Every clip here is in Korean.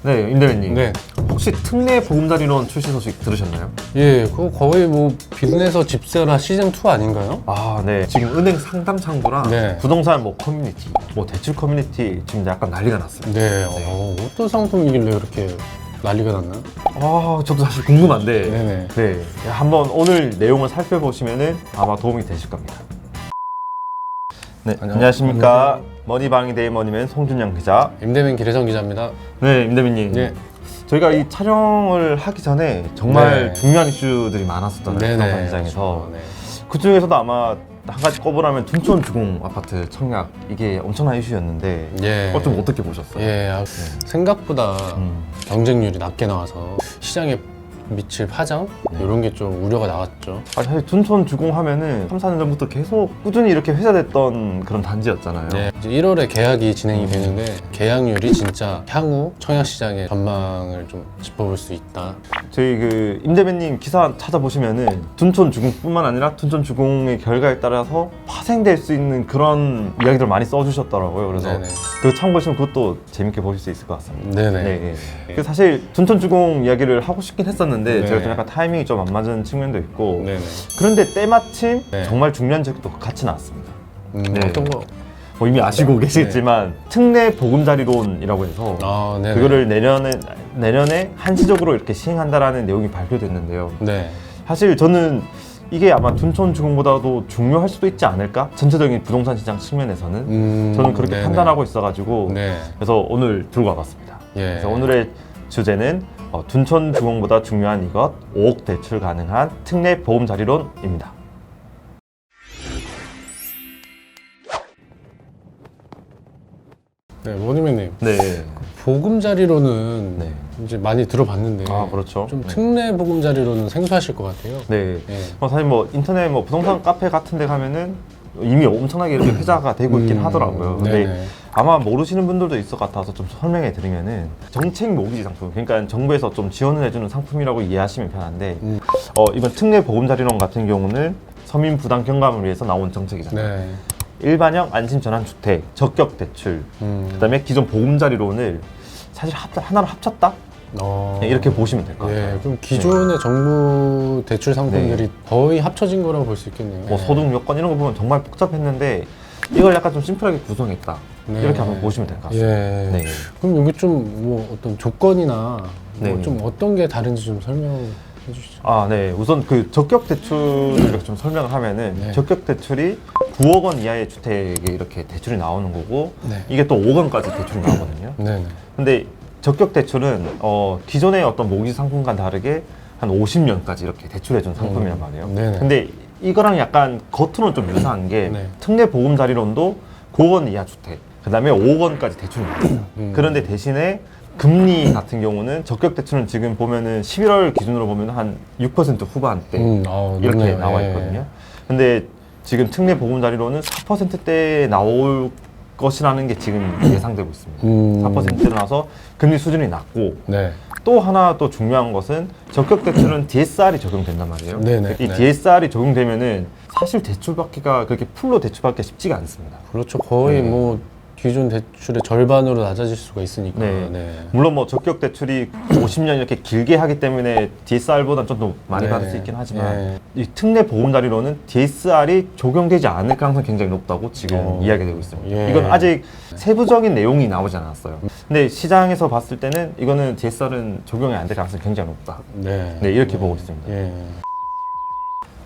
네, 임대민님. 네. 혹시 특례 보금자리론 출시 소식 들으셨나요? 예, 그거 거의 뭐 빚내서 집세라 시즌2 아닌가요? 아, 네. 지금 은행 상담 창구랑 네. 부동산 뭐 커뮤니티, 뭐 대출 커뮤니티 지금 약간 난리가 났어요. 네. 어떤 상품이길래 그렇게 난리가 났나? 아, 저도 사실 궁금한데. 네네. 네. 한번 오늘 내용을 살펴보시면은 아마 도움이 되실 겁니다. 네, 안녕하십니까. 머니방이 데이 머니맨 송준영 기자. 임대민 기래성 기자입니다. 네, 임대민님. 네. 저희가 이 촬영을 하기 전에 정말 네. 중요한 이슈들이 많았었잖아요. 부동산 시장에서. 그렇죠. 네. 그 중에서도 아마 한 가지 꼽으라면 둔촌 주공 아파트 청약 이게 엄청난 이슈였는데 예. 좀 어떻게 보셨어요? 예, 생각보다 경쟁률이 낮게 나와서 시장에 미칠 파장? 이런 게 좀 우려가 나왔죠. 아, 사실 둔촌 주공 하면은 3, 4년 전부터 계속 꾸준히 이렇게 회자됐던 그런 단지였잖아요. 네, 이제 1월에 계약이 진행이 되는데 계약률이 진짜 향후 청약 시장의 전망을 좀 짚어볼 수 있다. 저희 그 임대배님 기사 찾아보시면은 둔촌 주공뿐만 아니라 둔촌 주공의 결과에 따라서 파생될 수 있는 그런 이야기들 많이 써주셨더라고요. 그래서 네네. 그 참고하시면 그것도 재밌게 보실 수 있을 것 같습니다. 네네. 네. 그 사실 둔촌 주공 이야기를 하고 싶긴 했었는데 네. 제가 좀 약간 타이밍이 좀 안 맞은 측면도 있고 네네. 그런데 때마침 네. 정말 중요한 적도 같이 나왔습니다. 네. 어떤 거? 뭐 이미 아시고 계시겠지만 특례 보금자리론이라고 해서 아, 네네. 그거를 내년에 한시적으로 이렇게 시행한다라는 내용이 발표됐는데요. 네. 사실 저는 이게 아마 둔촌 주공보다도 중요할 수도 있지 않을까? 전체적인 부동산 시장 측면에서는 저는 그렇게 네네. 판단하고 있어가지고 네. 그래서 오늘 들고 와봤습니다. 예. 그래서 오늘의 주제는 둔촌 주공보다 중요한 이것 5억 대출 가능한 특례 보금자리론입니다. 네, 원희맨님. 네. 보금자리로는 네. 이제 많이 들어봤는데 아, 그렇죠. 좀 네. 특례 보금자리로는 생소하실 것 같아요. 네. 예. 사실 뭐 인터넷 뭐 부동산 카페 같은 데 가면은 이미 엄청나게 이렇게 회자가 되고 있긴 하더라고요. 근데 네네. 아마 모르시는 분들도 있을 것 같아서 좀 설명해 드리면은 정책 모기지 상품, 그러니까 정부에서 좀 지원을 해주는 상품이라고 이해하시면 편한데 이번 특례 보금자리론 같은 경우는 서민 부담 경감을 위해서 나온 정책이잖아요. 네. 일반형 안심 전환 주택, 적격 대출, 그다음에 기존 보금자리론을 사실 하나로 합쳤다? 네, 이렇게 보시면 될 것 같아요. 예, 그럼 기존의 정부 대출 상품들이 거의 합쳐진 거라고 볼 수 있겠네요. 뭐 소득 요건 이런 거 보면 정말 복잡했는데 이걸 약간 좀 심플하게 구성했다. 네. 이렇게 한번 보시면 될 것 같습니다. 예. 네. 그럼 여기 좀 뭐 어떤 조건이나 네. 뭐 좀 어떤 게 다른지 좀 설명해 주시죠. 아, 네. 우선 그 적격 대출을 이렇게 좀 설명을 하면은 네. 적격 대출이 9억 원 이하의 주택에 이렇게 대출이 나오는 거고 네. 이게 또 5억 원까지 대출이 나오거든요. 네네. 근데 적격 대출은 기존의 어떤 모기 상품과 다르게 한 50년까지 이렇게 대출해준 상품이란 말이에요. 네네. 근데 이거랑 약간 겉으로는 좀 유사한 게 네. 특례 보금자리론도 9억 원 이하 주택, 그 다음에 5억 원까지 대출이 나와요. 그런데 대신에 금리 같은 경우는 적격 대출은 지금 보면은 11월 기준으로 보면 한 6% 후반대 이렇게 높네요. 나와 예. 있거든요. 근데 지금 특례 보금자리론은 4%대에 나올 것이라는 게 지금 예상되고 있습니다. 4%로 나서 금리 수준이 낮고 네. 또 하나 또 중요한 것은 적격 대출은 DSR이 적용된단 말이에요. 네네. 이 네. DSR이 적용되면은 사실 대출 받기가 그렇게 풀로 대출 받기가 쉽지가 않습니다. 그렇죠. 거의 네. 뭐 기존 대출의 절반으로 낮아질 수가 있으니까. 네. 네. 물론 뭐 적격 대출이 50년 이렇게 길게 하기 때문에 DSR보다는 좀 더 많이 네. 받을 수 있긴 하지만 네. 이 특례 보금자리론은 DSR이 적용되지 않을 가능성이 굉장히 높다고 지금 이야기되고 있습니다. 예. 이건 아직 세부적인 내용이 나오지 않았어요. 근데 시장에서 봤을 때는 이거는 DSR은 적용이 안 될 가능성이 굉장히 높다. 네. 네, 이렇게 보고 있습니다. 예.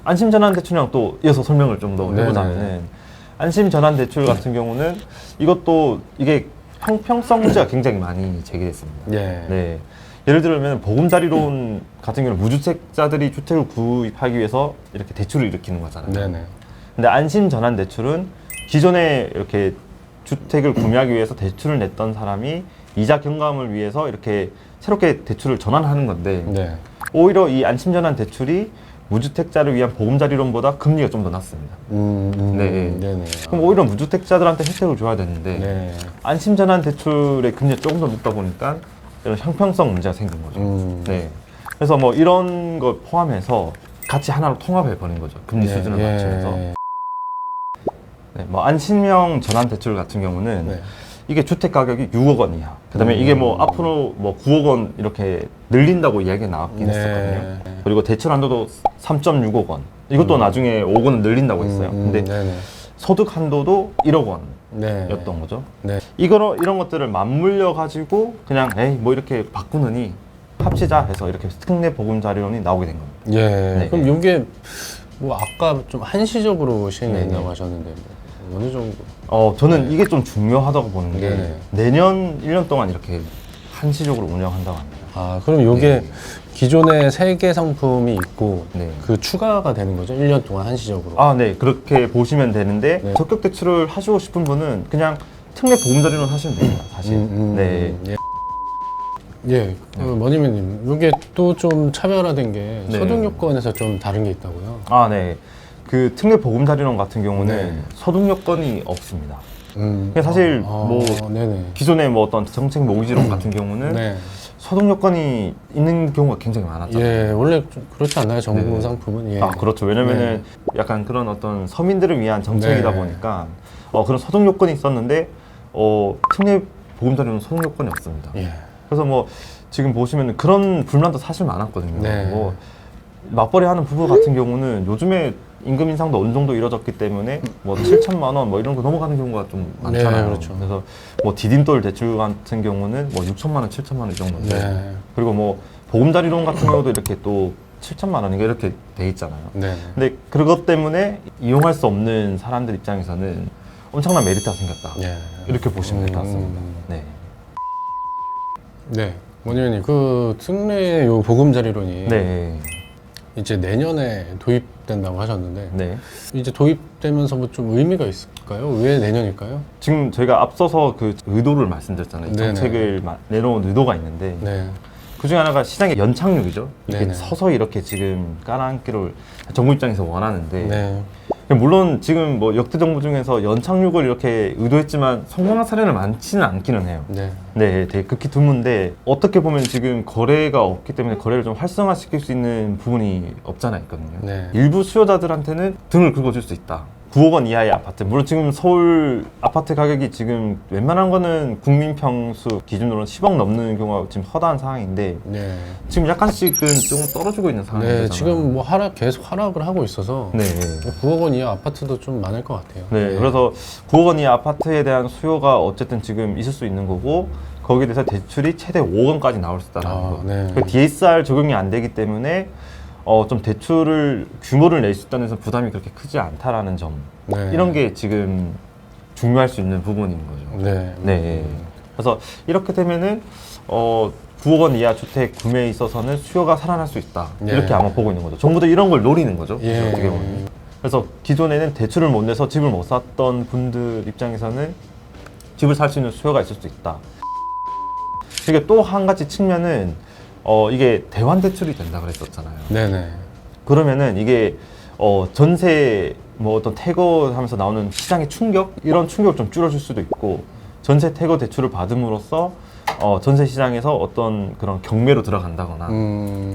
안심전환대출이랑 또 이어서 설명을 좀 더 해보자면은 안심전환대출 같은 경우는 이것도 이게 형평성 문제가 굉장히 많이 제기됐습니다. 예. 네. 예를 들면 보금자리론 같은 경우는 무주택자들이 주택을 구입하기 위해서 이렇게 대출을 일으키는 거잖아요. 네네. 근데 안심전환대출은 기존에 이렇게 주택을 구매하기 위해서 대출을 냈던 사람이 이자 경감을 위해서 이렇게 새롭게 대출을 전환하는 건데 네. 오히려 이 안심전환대출이 무주택자를 위한 보금자리론보다 금리가 좀 더 낮습니다. 네. 네네. 그럼 오히려 무주택자들한테 혜택을 줘야 되는데 네. 안심전환 대출의 금리가 조금 더 높다 보니까 이런 형평성 문제가 생긴 거죠. 네. 그래서 뭐 이런 거 포함해서 같이 하나로 통합해 버린 거죠. 금리 네. 수준을 예. 맞추면서. 네. 뭐 안심형 전환 대출 같은 경우는 네. 이게 주택 가격이 6억 원 이하, 그다음에 이게 뭐 앞으로 뭐 9억 원 이렇게 늘린다고 이야기가 나왔긴 네. 했었거든요. 그리고 대출 한도도 3.6억 원. 이것도 나중에 5억 원을 늘린다고 했어요. 근데 네네. 소득 한도도 1억 네. 원이었던 거죠. 네. 이런 것들을 맞물려 가지고 그냥 에이 뭐 이렇게 바꾸느니 합치자 해서 이렇게 특례 보금자리론이 나오게 된 겁니다. 예. 네. 그럼 이게 뭐 아까 좀 한시적으로 시행된다고 네. 하셨는데 뭐 어느 정도? 저는 이게 좀 중요하다고 보는 게 네네. 내년 1년 동안 이렇게 한시적으로 운영한다고 합니다. 아, 그럼 이게 네. 기존에 3개 상품이 있고 네. 그 추가가 되는 거죠? 1년 동안 한시적으로. 아, 네. 그렇게 보시면 되는데 네. 적격 대출을 하시고 싶은 분은 그냥 특례 보금자리론 하시면 됩니다. 사실. 네. 예. 예, 그 머니맨님, 이게 또 좀 차별화된 게 네. 소득 요건에서 좀 다른 게 있다고요? 아, 네. 그 특례 보금자리론 같은 경우는 네. 소득 요건이 없습니다. 그러니까 사실 뭐 네네. 기존의 뭐 어떤 정책 모기지론 같은 경우는 네. 소득 요건이 있는 경우가 굉장히 많았잖아요. 예, 원래 좀 그렇지 않나요? 정부 네. 상품은? 예. 아, 그렇죠. 왜냐면은 약간 그런 어떤 서민들을 위한 정책이다 네. 보니까 그런 소득 요건이 있었는데 특례 보금자리론은 소득 요건이 없습니다. 예. 그래서 뭐 지금 보시면 그런 불만도 사실 많았거든요. 네. 뭐 맞벌이 하는 부부 같은 경우는 요즘에 임금 인상도 어느 정도 이루어졌기 때문에 뭐 7천만 원 뭐 이런 거 넘어가는 경우가 좀 많잖아요. 네, 그렇죠. 그래서 뭐 디딤돌 대출 같은 경우는 뭐 6천만 원, 7천만 원 이 정도인데 네. 그리고 뭐 보금자리론 같은 경우도 이렇게 또 7천만 원인가 이렇게 돼 있잖아요. 네. 근데 그것 때문에 이용할 수 없는 사람들 입장에서는 엄청난 메리트가 생겼다. 예. 이렇게 보시면 될 것 같습니다. 네. 네. 머니맨님, 그 특례 요 보금자리론이 네. 이제 내년에 도입된다고 하셨는데 네. 이제 도입되면서 뭐 좀 의미가 있을까요? 왜 내년일까요? 지금 저희가 앞서서 그 의도를 말씀드렸잖아요. 이 네네. 정책을 내놓은 의도가 있는데 네. 그 중에 하나가 시장의 연착륙이죠. 이게 네네. 서서히 이렇게 지금 깔아앉기를 정부 입장에서 원하는데 네. 물론 지금 뭐 역대 정부 중에서 연착륙을 이렇게 의도했지만 성공한 사례는 많지는 않기는 해요. 네. 네, 되게 극히 드문데 어떻게 보면 지금 거래가 없기 때문에 거래를 좀 활성화시킬 수 있는 부분이 없잖아 있거든요. 네. 일부 수요자들한테는 등을 긁어줄 수 있다. 9억 원 이하의 아파트. 물론 지금 서울 아파트 가격이 지금 웬만한 거는 국민 평수 기준으로는 10억 넘는 경우가 지금 허다한 상황인데 네. 지금 약간씩은 조금 떨어지고 있는 상황이잖아요. 네, 지금 뭐 계속 하락을 하고 있어서 네. 뭐 9억 원 이하 아파트도 좀 많을 것 같아요. 네, 그래서 9억 원 이하 아파트에 대한 수요가 어쨌든 지금 있을 수 있는 거고 거기에 대해서 대출이 최대 5억 원까지 나올 수 있다는 거. 네. 그 DSR 적용이 안 되기 때문에 좀 대출을 규모를 낼 수 있다는 데서 부담이 그렇게 크지 않다라는 점. 네. 이런 게 지금 중요할 수 있는 부분인 거죠. 네. 네. 그래서 이렇게 되면은 9억 원 이하 주택 구매에 있어서는 수요가 살아날 수 있다. 네. 이렇게 아마 보고 있는 거죠. 정부도 이런 걸 노리는 거죠. 예. 어떻게 보면. 그래서 기존에는 대출을 못 내서 집을 못 샀던 분들 입장에서는 집을 살 수 있는 수요가 있을 수 있다. 이게 또 한 가지 측면은 이게 대환 대출이 된다 그랬었잖아요. 네네. 그러면은 이게 전세 뭐 어떤 태거하면서 나오는 시장의 충격 이런 충격을 좀 줄여줄 수도 있고 전세 태거 대출을 받음으로써 전세 시장에서 어떤 그런 경매로 들어간다거나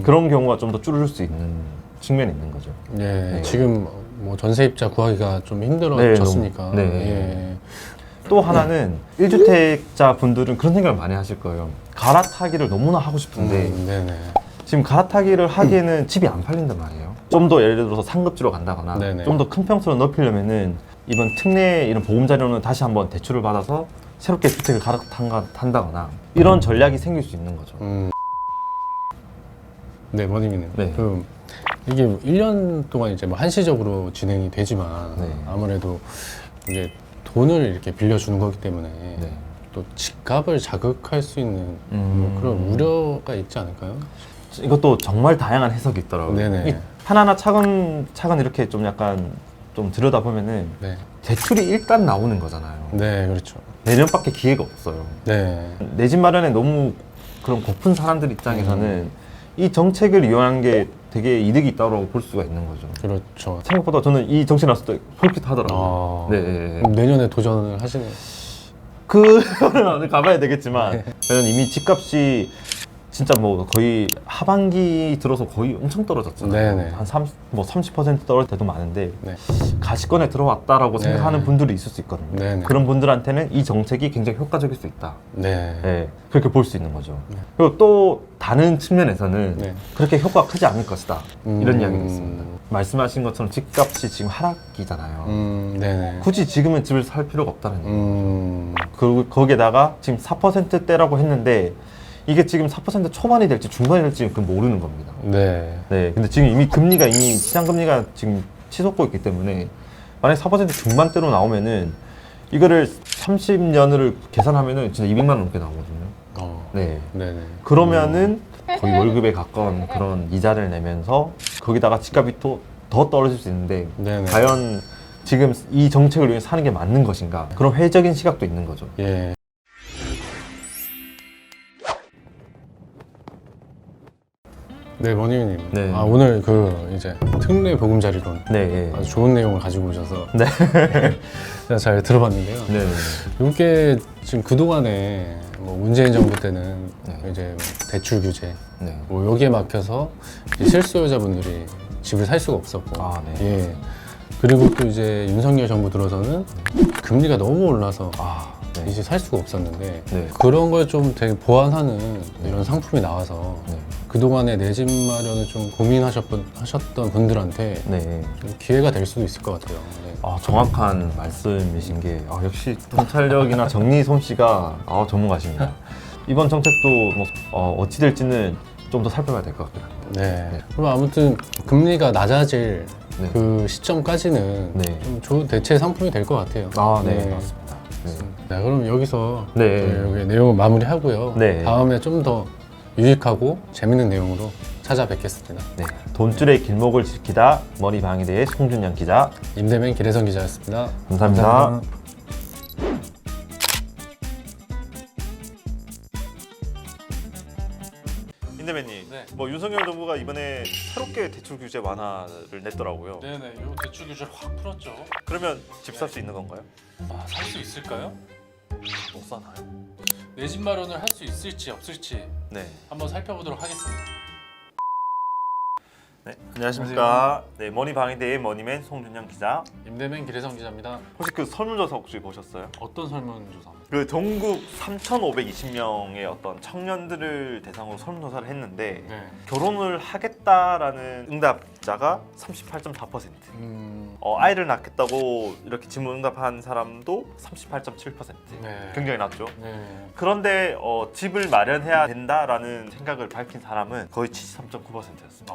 그런 경우가 좀 더 줄여줄 수 있는 측면이 있는 거죠. 예. 네. 지금 뭐 전세입자 구하기가 좀 힘들어졌으니까. 네, 예. 또 하나는 1주택자 분들은 그런 생각을 많이 하실 거예요. 갈아타기를 너무나 하고 싶은데 네네. 지금 갈아타기를 하기에는 집이 안 팔린단 말이에요. 좀 더 예를 들어서 상급지로 간다거나 네네. 좀 더 큰 평수로 넓히려면은 이번 특례 이런 보금자리로는 다시 한번 대출을 받아서 새롭게 주택을 갈아탄다거나 이런 전략이 생길 수 있는 거죠. 네, 머니미는. 네. 이게 1년 동안 이제 뭐 한시적으로 진행이 되지만 네. 아무래도 이제 돈을 이렇게 빌려주는 거기 때문에 네. 또 집값을 자극할 수 있는 뭐 그런 우려가 있지 않을까요? 이것도 정말 다양한 해석이 있더라고요. 네네. 이 하나하나 차근차근 이렇게 좀 약간 좀 들여다보면은 네. 대출이 일단 나오는 거잖아요. 네, 그렇죠. 내년밖에 기회가 없어요. 네. 내 집 마련에 너무 그런 고픈 사람들 입장에서는 이 정책을 이용한 게 되게 이득이 있다고 볼 수가 있는 거죠. 그렇죠. 생각보다 저는 이 정책 나왔을 때 솔깃하더라고요. 아, 네. 그럼 내년에 도전을 하시는. 그거는 가봐야 되겠지만 네. 저는 이미 집값이 진짜 뭐 거의 하반기 들어서 거의 엄청 떨어졌잖아요. 네네. 한 30% 떨어질 때도 많은데 네. 가시권에 들어왔다라고 네. 생각하는 분들이 있을 수 있거든요. 네네. 그런 분들한테는 이 정책이 굉장히 효과적일 수 있다. 네. 네, 그렇게 볼 수 있는 거죠. 그리고 또 다른 측면에서는 네. 그렇게 효과가 크지 않을 것이다. 이런 이야기가 있습니다. 음. 말씀하신 것처럼 집값이 지금 하락기잖아요. 네네. 굳이 지금은 집을 살 필요가 없다는 얘기예요. 음. 그리고 거기에다가 지금 4%대라고 했는데 이게 지금 4% 초반이 될지 중반이 될지 그건 모르는 겁니다. 네. 네, 근데 지금 이미 금리가 시장 금리가 지금 치솟고 있기 때문에 만약 4% 중반대로 나오면은 이거를 30년을 계산하면은 진짜 200만 원 넘게 나오거든요. 네. 네네. 그러면은 거의 월급에 가까운 그런 이자를 내면서 거기다가 집값이 또 더 떨어질 수 있는데 네네. 과연 지금 이 정책을 위해 사는 게 맞는 것인가? 그런 회의적인 시각도 있는 거죠. 예. 네, 머니님. 네. 아, 오늘 그 이제 특례 보금자리론 네, 아주 좋은 내용을 가지고 오셔서 네. 제가 잘 들어봤는데요. 네. 이게 지금 그동안에 뭐 문재인 정부 때는 네. 이제 대출 규제 네. 뭐 여기에 막혀서 이제 실수요자분들이 집을 살 수가 없었고 아, 네. 예. 그리고 또 이제 윤석열 정부 들어서는 금리가 너무 올라서 아, 네. 이제 살 수가 없었는데 네. 그런 걸 좀 되게 보완하는 이런 상품이 나와서 네. 그동안에 내 집 마련을 좀 고민하셨던 분들한테 네. 좀 기회가 될 수도 있을 것 같아요. 네. 아, 정확한 말씀이신 게 역시 통찰력이나 정리 솜씨가 전문가십니다. 이번 정책도 뭐, 어찌 될지는 좀 더 살펴봐야 될 것 같긴 합니다. 네. 그럼 아무튼 금리가 낮아질 네. 그 시점까지는 네. 좀 좋은 대체 상품이 될 것 같아요. 아, 네, 맞습니다. 네. 네, 그럼 여기서 네. 여기 내용을 마무리하고요. 네. 다음에 좀 더 유익하고 재밌는 내용으로 찾아뵙겠습니다. 네. 돈줄의 길목을 지키다 머니방위대의 송준영 기자. 임대맨 기래성 기자였습니다. 감사합니다. 임대맨님, 네. 뭐 윤석열 정부가 이번에 새롭게 대출 규제 완화를 냈더라고요. 네네, 이 대출 규제를 확 풀었죠. 그러면 집 살 수 있는 건가요? 아, 살 수 있을까요? 못 사나요? 내 집 마련을 할 수 있을지 없을지 네. 한번 살펴보도록 하겠습니다. 네. 안녕하십니까. 네, 머니방위대의 머니맨 송준영 기자. 임대맨 기래성 기자입니다. 혹시 그 설문조사 혹시 보셨어요? 어떤 설문조사입니까? 그 전국 3,520명의 어떤 청년들을 대상으로 설문조사를 했는데 네. 결혼을 하겠다라는 응답자가 38.4%. 아이를 낳겠다고 이렇게 질문 응답한 사람도 38.7%. 네. 굉장히 낮죠. 네. 그런데 집을 마련해야 된다라는 생각을 밝힌 사람은 거의 73.9%였습니다.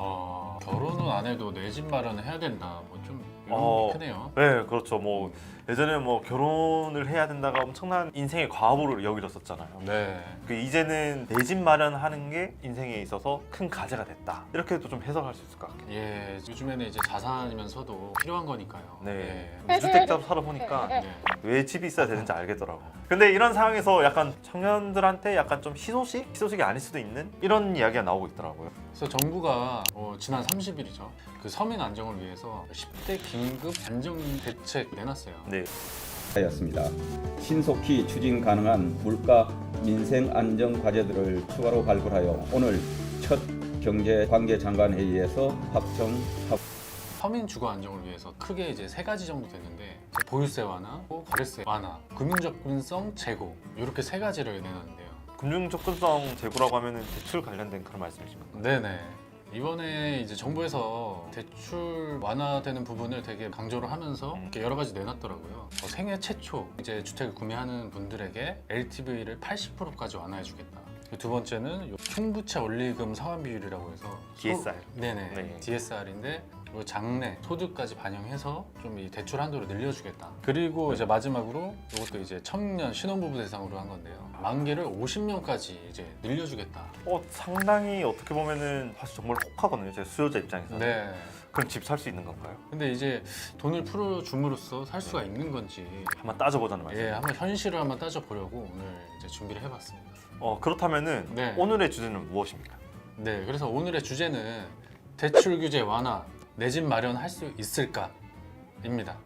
결혼은 안 해도 내 집 마련을 해야 된다. 뭐 좀 이런 어, 게 크네요. 네, 그렇죠. 뭐 예전에 뭐 결혼을 해야 된다가 엄청난 인생의 과업으로 여겨졌었잖아요. 네. 그 이제는 내 집 마련하는 게 인생에 있어서 큰 과제가 됐다. 이렇게도 좀 해석할 수 있을 것 같아요. 예, 요즘에는 이제 자산이면서도 필요한 거니까요. 네. 무주택자로 살아보니까 네. 왜 집이 있어야 되는지 알겠더라고. 근데 이런 상황에서 약간 청년들한테 약간 좀 희소식이 아닐 수도 있는 이런 이야기가 나오고 있더라고요. 그래서 정부가 지난 30일이죠. 그 서민 안정을 위해서 10대 긴급 안정 대책 내놨어요. 네. 하였습니다. 신속히 추진 가능한 물가 민생 안정 과제들을 추가로 발굴하여 오늘 첫 경제관계장관 회의에서 확정하고 서민 주거 안정을 위해서 크게 이제 세 가지 정도 됐는데 보유세 완화, 거래세 완화, 금융 접근성 제고 이렇게 세 가지를 내놨는데요. 금융 접근성 제고라고 하면은 대출 관련된 그런 말씀이신가요? 네네. 이번에 이제 정부에서 대출 완화되는 부분을 되게 강조를 하면서 이렇게 여러 가지 내놨더라고요. 생애 최초 이제 주택을 구매하는 분들에게 LTV를 80%까지 완화해주겠다. 두 번째는 총부채 원리금 상환 비율이라고 해서 DSR. 네네. 네. DSR인데 장래 소득까지 반영해서 좀 이 대출 한도를 늘려주겠다. 그리고 이제 마지막으로 이것도 이제 청년 신혼부부 대상으로 한 건데요. 만기를 50년까지 이제 늘려주겠다. 상당히 어떻게 보면은 사실 정말 혹하거든요. 제 수요자 입장에서. 네. 그럼 집 살 수 있는 건가요? 근데 이제 돈을 풀어줌으로써 살 수가 있는 건지 한번 따져보자는 말씀. 예, 한번 현실을 한번 따져보려고 오늘 이제 준비를 해봤습니다. 그렇다면은 네. 오늘의 주제는 무엇입니까? 네, 그래서 오늘의 주제는 대출 규제 완화, 내 집 마련할 수 있을까?입니다.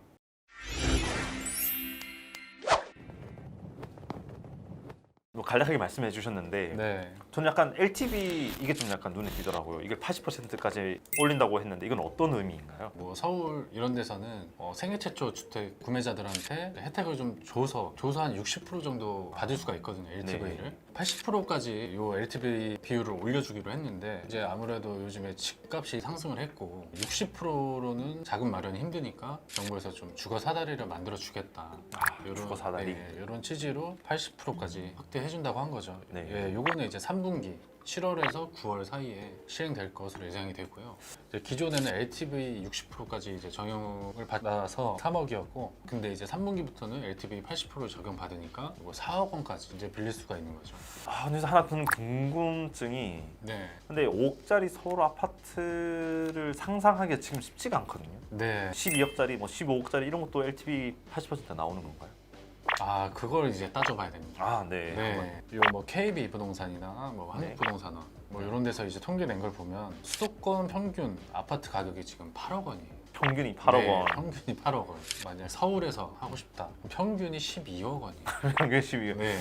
뭐 간략하게 말씀해 주셨는데 네. 저는 약간 LTV 이게 좀 약간 눈에 띄더라고요. 이게 80%까지 올린다고 했는데 이건 어떤 의미인가요? 뭐 서울 이런 데서는 생애 최초 주택 구매자들한테 혜택을 좀 줘서 한 60% 정도 받을 수가 있거든요, LTV를. 네. 80%까지 요 LTV 비율을 올려주기로 했는데 이제 아무래도 요즘에 집값이 상승을 했고 60%로는 자금 마련이 힘드니까 정부에서 좀 주거 사다리를 만들어 주겠다. 주거 사다리. 이런 취지로 80%까지 확대해 준다고 한 거죠. 네. 예, 요거는 이제 3분기 7월에서 9월 사이에 시행될 것으로 예상이 되고요. 이제 기존에는 LTV 60%까지 이제 적용을 받아서 3억이었고, 근데 이제 3분기부터는 LTV 80% 적용받으니까 이거 4억 원까지 이제 빌릴 수가 있는 거죠. 그래서 하나 드는 궁금증이 네, 근데 5억짜리 서울 아파트를 상상하기가 지금 쉽지가 않거든요. 네. 12억짜리, 뭐 15억짜리 이런 것도 LTV 80% 나오는 건가요? 아, 그걸 이제 따져봐야 됩니다. 네. 네, 요 뭐 KB 부동산이나 뭐 네. 한국부동산원 뭐 이런 데서 이제 통계 낸 걸 보면 수도권 평균 아파트 가격이 지금 8억 원이에요. 평균이 8억 네, 원, 평균이 8억 원. 만약 서울에서 하고 싶다. 평균이 12억 원이에요. 평균 12억. 네.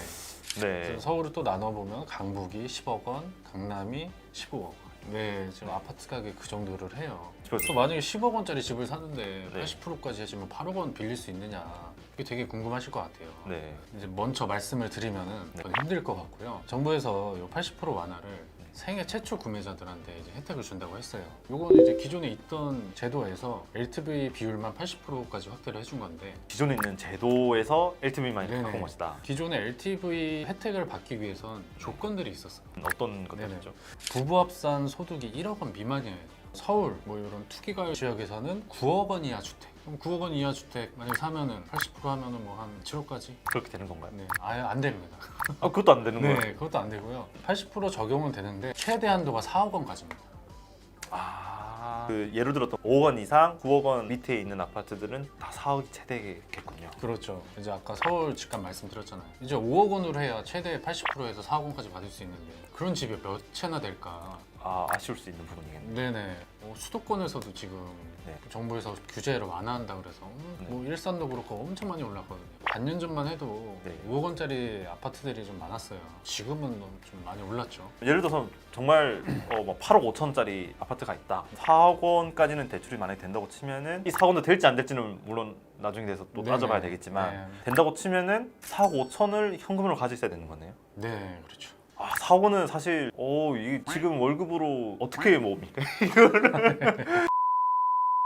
네. 그래서 서울을 또 나눠보면 강북이 10억 원, 강남이 15억 원. 네, 지금 아파트 가격이 그 정도를 해요. 또 만약에 10억 원짜리 집을 사는데 네. 80%까지 해주면 8억 원 빌릴 수 있느냐. 그게 되게 궁금하실 것 같아요. 네. 이제 먼저 말씀을 드리면은 더 힘들 것 같고요. 정부에서 요 80% 완화를 생애 최초 구매자들한테 이제 혜택을 준다고 했어요. 요거는 이제 기존에 있던 제도에서 LTV 비율만 80%까지 확대를 해준 건데 기존에 있는 제도에서 LTV만 네네. 바꾼 것이다. 기존에 LTV 혜택을 받기 위해선 조건들이 있었어요. 어떤 것들이죠? 부부 합산 소득이 1억 원 미만이어야 돼요. 서울 뭐 이런 투기과열 지역에서는 9억 원 이하 주택. 그럼 9억 원 이하 주택 만약에 사면은 80% 하면은 뭐 한 7억까지? 그렇게 되는 건가요? 네, 아예 안 됩니다. 그것도 안 되는 거예요? 네, 그것도 안 되고요. 80% 적용은 되는데 최대 한도가 4억 원까지입니다. 그 예를 들었던 5억 원 이상, 9억 원 밑에 있는 아파트들은 다 4억이 최대겠군요. 그렇죠. 이제 아까 서울 집값 말씀드렸잖아요. 이제 5억 원으로 해야 최대 80%에서 4억 원까지 받을 수 있는데 그런 집이 몇 채나 될까? 아쉬울 수 있는 부분이겠네요. 네네. 수도권에서도 지금 네. 정부에서 규제를 완화한다 그래서 뭐 일산도 그렇고 엄청 많이 올랐거든요. 반년 전만 해도 네. 5억 원짜리 아파트들이 좀 많았어요. 지금은 좀 많이 올랐죠. 예를 들어서 정말 뭐 8억 5천짜리 아파트가 있다. 4억 원까지는 대출이 만약에 된다고 치면은 이 4억 원도 될지 안 될지는 물론 나중에 돼서 또 네네. 따져봐야 되겠지만 네. 된다고 치면은 4억 5천을 현금으로 가지고 있어야 되는 거네요. 네, 그렇죠. 4억 원은 사실 이게 지금 월급으로 어떻게 모읍니까?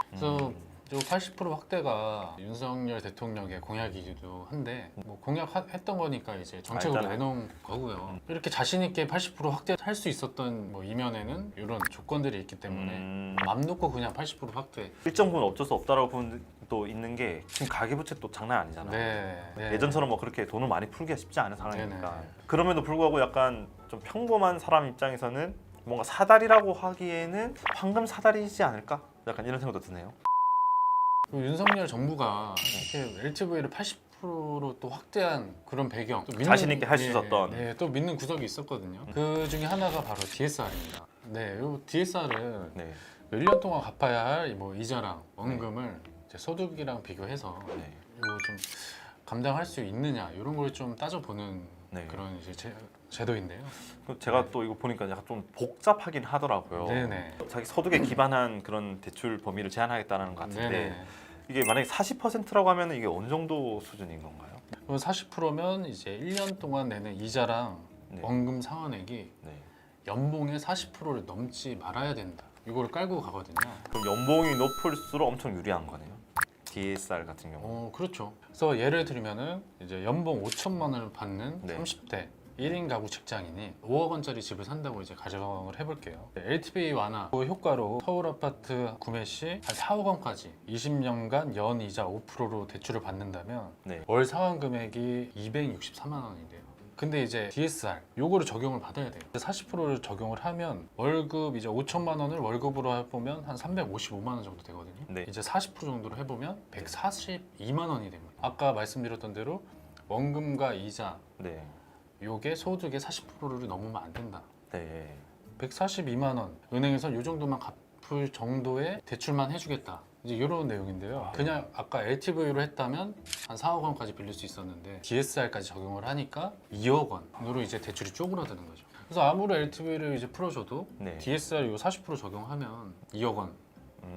그래서 이 80% 확대가 윤석열 대통령의 공약이기도 한데 뭐 공약했던 거니까 이제 정책으로 알잖아요. 내놓은 거고요. 이렇게 자신 있게 80% 확대할 수 있었던 뭐 이면에는 이런 조건들이 있기 때문에 맘 놓고 그냥 80% 확대. 일정 부분 어쩔 수 없다라고 보는 또 있는 게 지금 가계부채 또 장난 아니잖아요. 네. 예전처럼 뭐 그렇게 돈을 많이 풀기가 쉽지 않은 상황이니까. 네네. 그럼에도 불구하고 약간 좀 평범한 사람 입장에서는 뭔가 사다리라고 하기에는 황금 사다리이지 않을까? 약간 이런 생각도 드네요. 그리고 윤석열 정부가 이렇게 LTV를 80%로 또 확대한 그런 배경, 또 자신 있게 할 수 있었던. 네, 또 믿는 구석이 있었거든요. 그 중에 하나가 바로 DSR입니다. 네, 이 DSR은 네. 몇 년 동안 갚아야 할 뭐 이자랑 원금을 이제 소득이랑 비교해서 네. 이거 좀 감당할 수 있느냐 이런 걸 좀 따져보는 네. 그런 이제 제도인데요. 제가 또 이거 보니까 약간 좀 복잡하긴 하더라고요. 네네. 자기 소득에 기반한 그런 대출 범위를 제한하겠다는 것 같은데 네네. 이게 만약에 40%라고 하면 이게 어느 정도 수준인 건가요? 그럼 40%면 이제 1년 동안 내는 이자랑 네. 원금 상환액이 네. 연봉의 40%를 넘지 말아야 된다. 이거를 깔고 가거든요. 그럼 연봉이 높을수록 엄청 유리한 거네요. DSR 같은 경우. 그렇죠. 그래서 예를 들면은 이제 연봉 5천만 원을 받는 네. 30대 1인 가구 직장인이 5억 원짜리 집을 산다고 이제 가정을 해볼게요. LTV 완화 그 효과로 서울 아파트 구매 시 한 4억 원까지 20년간 연이자 5%로 대출을 받는다면 네. 월 상환 금액이 264만 원인데요. 근데 이제 DSR 요거를 적용을 받아야 돼요. 40%를 적용을 하면 월급 이제 5천만 원을 월급으로 해보면 한 355만 원 정도 되거든요. 네. 이제 40% 정도로 해보면 142만 원이 됩니다. 아까 말씀드렸던 대로 원금과 이자 네. 요게 소득의 40%를 넘으면 안 된다. 네. 142만 원 은행에서 요 정도만 갚을 정도의 대출만 해주겠다. 이제 이런 내용인데요. 그냥 아까 LTV로 했다면 한 4억 원까지 빌릴 수 있었는데 DSR까지 적용을 하니까 2억 원으로 이제 대출이 쪼그라드는 거죠. 그래서 아무리 LTV를 이제 풀어줘도 네. DSR 요 40% 적용하면 2억 원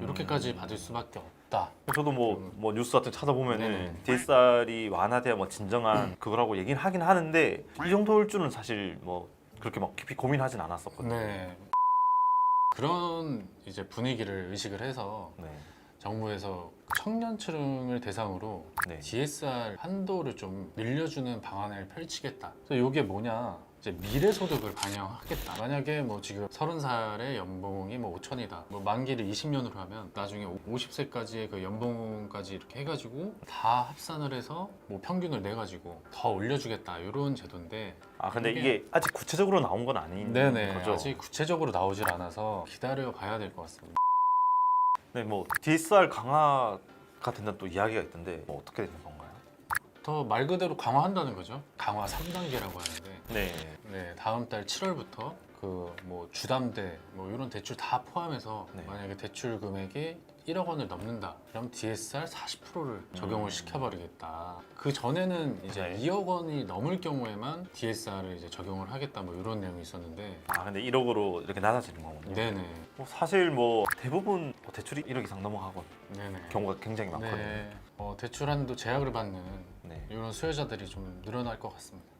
이렇게까지 받을 수밖에 없다. 저도 뭐 뉴스 같은 거 찾아보면은 네네. DSR이 완화돼야 뭐 진정한 그거라고 얘기는 하긴 하는데 이 정도일 줄은 사실 뭐 그렇게 막 깊이 고민하진 않았었거든요. 네. 그런 이제 분위기를 의식을 해서 네. 정부에서 청년층을 대상으로 네. DSR 한도를 좀 늘려주는 방안을 펼치겠다. 그래서 이게 뭐냐? 이제 미래 소득을 반영하겠다. 만약에 뭐 지금 30살의 연봉이 뭐 5천이다. 뭐 만기를 20년으로 하면 나중에 50세까지의 그 연봉까지 이렇게 해가지고 다 합산을 해서 뭐 평균을 내가지고 더 올려주겠다. 이런 제도인데. 아 근데 이게- 이게 아직 구체적으로 나온 건 아닌 네네. 거죠? 아직 구체적으로 나오질 않아서 기다려 봐야 될 것 같습니다. 네, 뭐 DSR 강화가 된다는 또 이야기가 있던데 뭐 어떻게 되는 건가요? 더 말 그대로 강화한다는 거죠. 강화 3단계라고 하는데. 네. 네, 다음 달 7월부터 그 뭐 주담대 뭐 이런 대출 다 포함해서 네. 만약에 대출 금액이 1억 원을 넘는다. 그럼 DSR 40%를 적용을 시켜버리겠다. 그 전에는 이제 네. 2억 원이 넘을 경우에만 DSR을 이제 적용을 하겠다. 뭐 이런 내용이 있었는데. 아 근데 1억으로 이렇게 낮아지는 거군요. 네네. 뭐 사실 뭐 대부분 뭐 대출이 1억 이상 넘어가고 네네. 경우가 굉장히 많거든요. 네. 대출 한도 제약을 받는 네. 이런 수요자들이 좀 늘어날 것 같습니다.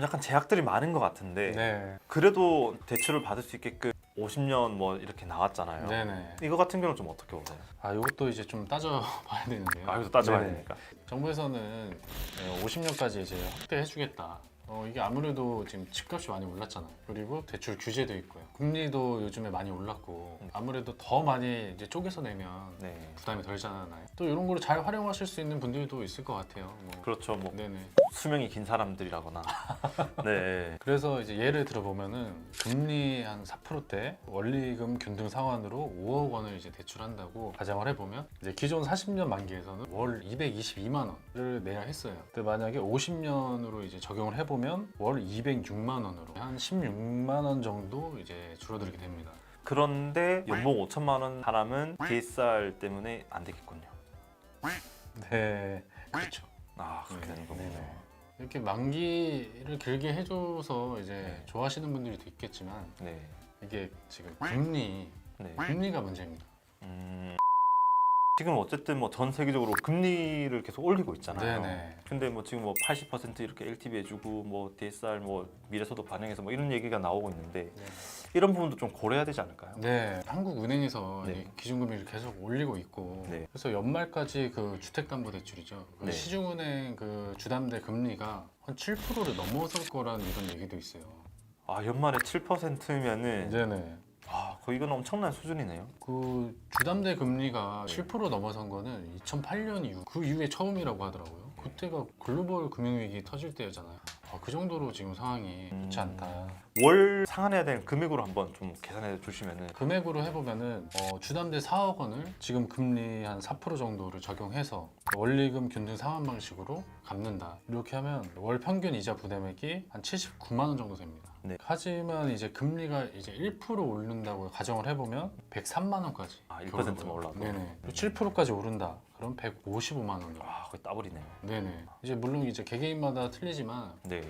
약간 제약들이 많은 것 같은데 네. 그래도 대출을 받을 수 있게끔 50년 뭐 이렇게 나왔잖아요. 네네. 이거 같은 경우는 좀 어떻게 보세요? 아, 이것도 이제 좀 따져봐야 되는데요. 아 여기서 따져봐야 네네. 되니까. 정부에서는 50년까지 이제 확대해주겠다. 이게 아무래도 지금 집값이 많이 올랐잖아요. 그리고 대출 규제도 있고요. 금리도 요즘에 많이 올랐고 아무래도 더 많이 이제 쪼개서 내면 네. 부담이 덜잖아요. 또 이런 거를 잘 활용하실 수 있는 분들도 있을 것 같아요. 뭐. 그렇죠. 뭐 네네. 수명이 긴 사람들이라거나. 네. 그래서 이제 예를 들어보면은 금리 한 4%대 원리금 균등 상환으로 5억 원을 이제 대출한다고 가정을 해보면 이제 기존 40년 만기에서는 월 222만 원을 내야 했어요. 근데 만약에 50년으로 이제 적용을 해보면 월 206만 원으로 한 16만 원 정도 이제 줄어들게 됩니다. 그런데 연봉 5천만 원 사람은 DSR 때문에 안 되겠군요. 네, 그렇죠. 아 그렇게 되는 거군요. 네네. 이렇게 만기를 길게 해줘서 이제 네. 좋아하시는 분들이 있겠지만 네. 이게 지금 금리가 문제입니다. 지금 어쨌든 뭐 전 세계적으로 금리를 계속 올리고 있잖아요. 네네. 근데 뭐 지금 뭐 80% 이렇게 LTV 해주고 뭐 DSR 뭐 미래소득 반영해서 뭐 이런 얘기가 나오고 있는데 네. 이런 부분도 좀 고려해야 되지 않을까요? 네, 한국은행에서 네. 이 기준금리를 계속 올리고 있고 네. 그래서 연말까지 그 주택담보대출이죠. 그 네. 시중은행 그 주담대 금리가 한 7%를 넘어설 거라는 이런 얘기도 있어요. 아 연말에 7%면은 네네. 아 거의 이건 엄청난 수준이네요. 그 주담대 금리가 7% 넘어선 거는 2008년 이후 그 이후에 처음이라고 하더라고요. 그때가 글로벌 금융위기 터질 때였잖아요. 그 정도로 지금 상황이 좋지 않다. 월 상환해야 되는 금액으로 한번 좀 계산해 주시면은 금액으로 해보면은 주담대 4억 원을 지금 금리 한 4% 정도를 적용해서 원리금 균등 상환 방식으로 갚는다. 이렇게 하면 월 평균 이자 부담액이 한 79만 원 정도 됩니다. 네. 하지만 이제 금리가 이제 1% 오른다고 가정을 해보면 103만 원까지. 아, 1%만 올라도? 네네. 7%까지 오른다. 그럼 155만 원으로. 아 거의 더블이네요. 네네. 이제 물론 이제 개개인마다 틀리지만 네.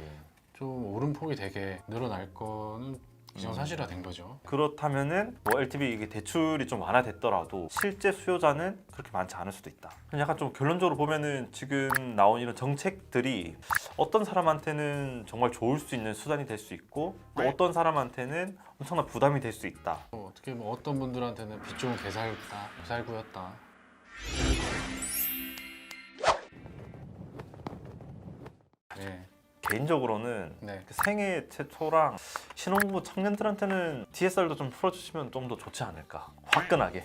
좀 오름폭이 되게 늘어날 거는 기정사실화된 거죠. 그렇다면은 뭐 LTV 이게 대출이 좀 완화됐더라도 실제 수요자는 그렇게 많지 않을 수도 있다. 약간 좀 결론적으로 보면은 지금 나온 이런 정책들이 어떤 사람한테는 정말 좋을 수 있는 수단이 될 수 있고 또 어떤 사람한테는 엄청난 부담이 될 수 있다. 어떻게 뭐 어떤 분들한테는 빚 좋은 개살구였다. 네, 개인적으로는 네. 그 생애 최초랑 신혼부부 청년들한테는 DSR도 좀 풀어주시면 좀 더 좋지 않을까. 화끈하게.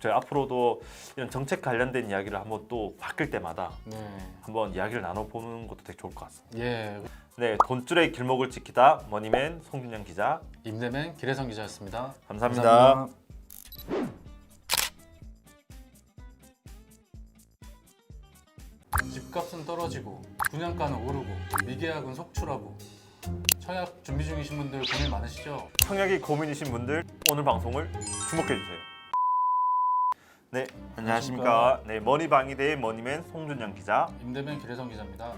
저희 앞으로도 이런 정책 관련된 이야기를 한번 또 바뀔 때마다 네. 한번 이야기를 나눠보는 것도 되게 좋을 것 같습니다. 예, 네, 돈줄의 길목을 지키다 머니맨 송준영 기자 임대맨 기래성 기자였습니다. 감사합니다. 집값은 떨어지고 분양가는 오르고 미계약은 속출하고 청약 준비 중이신 분들 고민 많으시죠? 청약이 고민이신 분들 오늘 방송을 주목해주세요. 네, 안녕하십니까. 네, 머니방위대의 머니맨 송준영 기자. 임대맨 기래성 기자입니다.